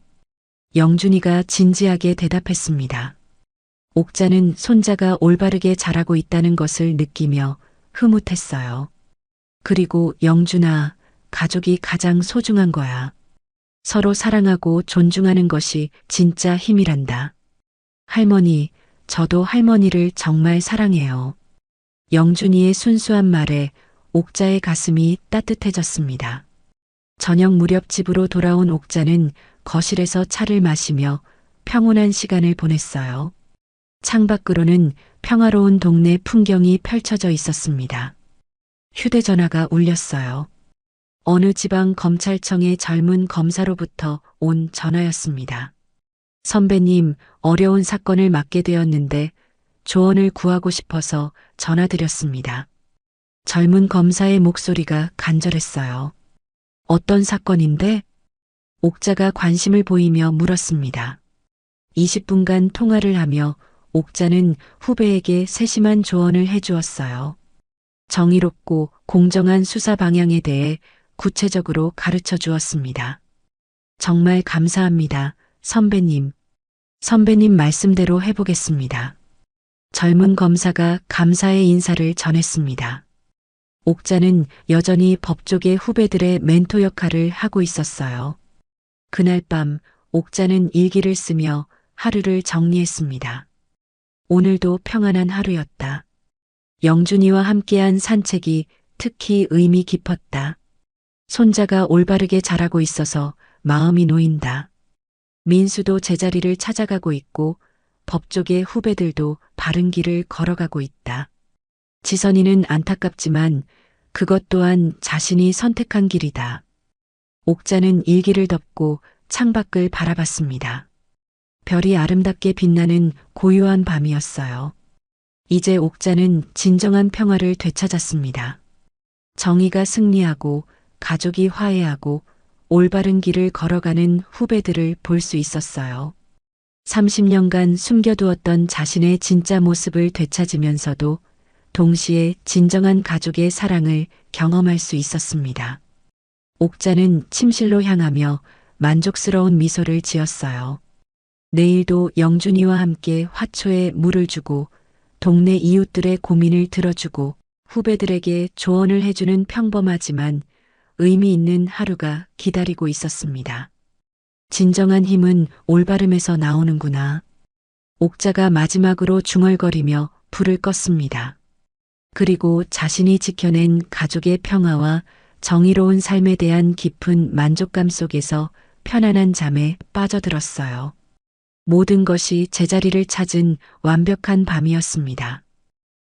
영준이가 진지하게 대답했습니다. 옥자는 손자가 올바르게 자라고 있다는 것을 느끼며 흐뭇했어요. 그리고 영준아, 가족이 가장 소중한 거야. 서로 사랑하고 존중하는 것이 진짜 힘이란다. 할머니, 저도 할머니를 정말 사랑해요. 영준이의 순수한 말에 옥자의 가슴이 따뜻해졌습니다. 저녁 무렵 집으로 돌아온 옥자는 거실에서 차를 마시며 평온한 시간을 보냈어요. 창밖으로는 평화로운 동네 풍경이 펼쳐져 있었습니다. 휴대전화가 울렸어요. 어느 지방 검찰청의 젊은 검사로부터 온 전화였습니다. 선배님, 어려운 사건을 맡게 되었는데 조언을 구하고 싶어서 전화드렸습니다. 젊은 검사의 목소리가 간절했어요. 어떤 사건인데? 옥자가 관심을 보이며 물었습니다. 20분간 통화를 하며 옥자는 후배에게 세심한 조언을 해주었어요. 정의롭고 공정한 수사 방향에 대해 구체적으로 가르쳐 주었습니다. 정말 감사합니다, 선배님. 선배님 말씀대로 해보겠습니다. 젊은 검사가 감사의 인사를 전했습니다. 옥자는 여전히 법조계 후배들의 멘토 역할을 하고 있었어요. 그날 밤 옥자는 일기를 쓰며 하루를 정리했습니다. 오늘도 평안한 하루였다. 영준이와 함께한 산책이 특히 의미 깊었다. 손자가 올바르게 자라고 있어서 마음이 놓인다. 민수도 제자리를 찾아가고 있고 법조계 후배들도 바른 길을 걸어가고 있다. 지선이는 안타깝지만 그것 또한 자신이 선택한 길이다. 옥자는 일기를 덮고 창밖을 바라봤습니다. 별이 아름답게 빛나는 고요한 밤이었어요. 이제 옥자는 진정한 평화를 되찾았습니다. 정의가 승리하고 가족이 화해하고 올바른 길을 걸어가는 후배들을 볼 수 있었어요. 30년간 숨겨두었던 자신의 진짜 모습을 되찾으면서도 동시에 진정한 가족의 사랑을 경험할 수 있었습니다. 옥자는 침실로 향하며 만족스러운 미소를 지었어요. 내일도 영준이와 함께 화초에 물을 주고 동네 이웃들의 고민을 들어주고 후배들에게 조언을 해주는 평범하지만 의미 있는 하루가 기다리고 있었습니다. 진정한 힘은 올바름에서 나오는구나. 옥자가 마지막으로 중얼거리며 불을 껐습니다. 그리고 자신이 지켜낸 가족의 평화와 정의로운 삶에 대한 깊은 만족감 속에서 편안한 잠에 빠져들었어요. 모든 것이 제자리를 찾은 완벽한 밤이었습니다.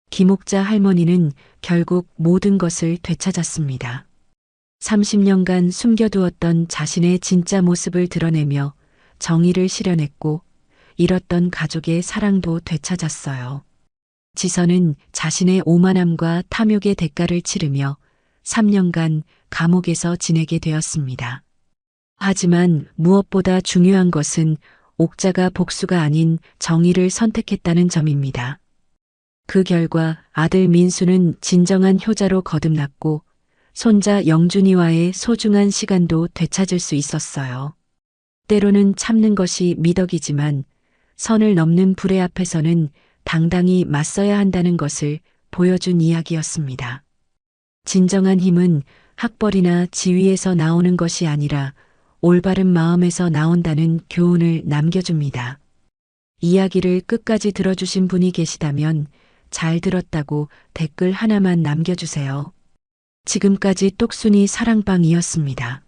김옥자 할머니는 결국 모든 것을 되찾았습니다. 30년간 숨겨두었던 자신의 진짜 모습을 드러내며 정의를 실현했고 잃었던 가족의 사랑도 되찾았어요. 지선은 자신의 오만함과 탐욕의 대가를 치르며 3년간 감옥에서 지내게 되었습니다. 하지만 무엇보다 중요한 것은 옥자가 복수가 아닌 정의를 선택했다는 점입니다. 그 결과 아들 민수는 진정한 효자로 거듭났고 손자 영준이와의 소중한 시간도 되찾을 수 있었어요. 때로는 참는 것이 미덕이지만 선을 넘는 불의 앞에서는 당당히 맞서야 한다는 것을 보여준 이야기였습니다. 진정한 힘은 학벌이나 지위에서 나오는 것이 아니라 올바른 마음에서 나온다는 교훈을 남겨줍니다. 이야기를 끝까지 들어주신 분이 계시다면 잘 들었다고 댓글 하나만 남겨주세요. 지금까지 똑순이 사랑방이었습니다.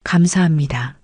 감사합니다.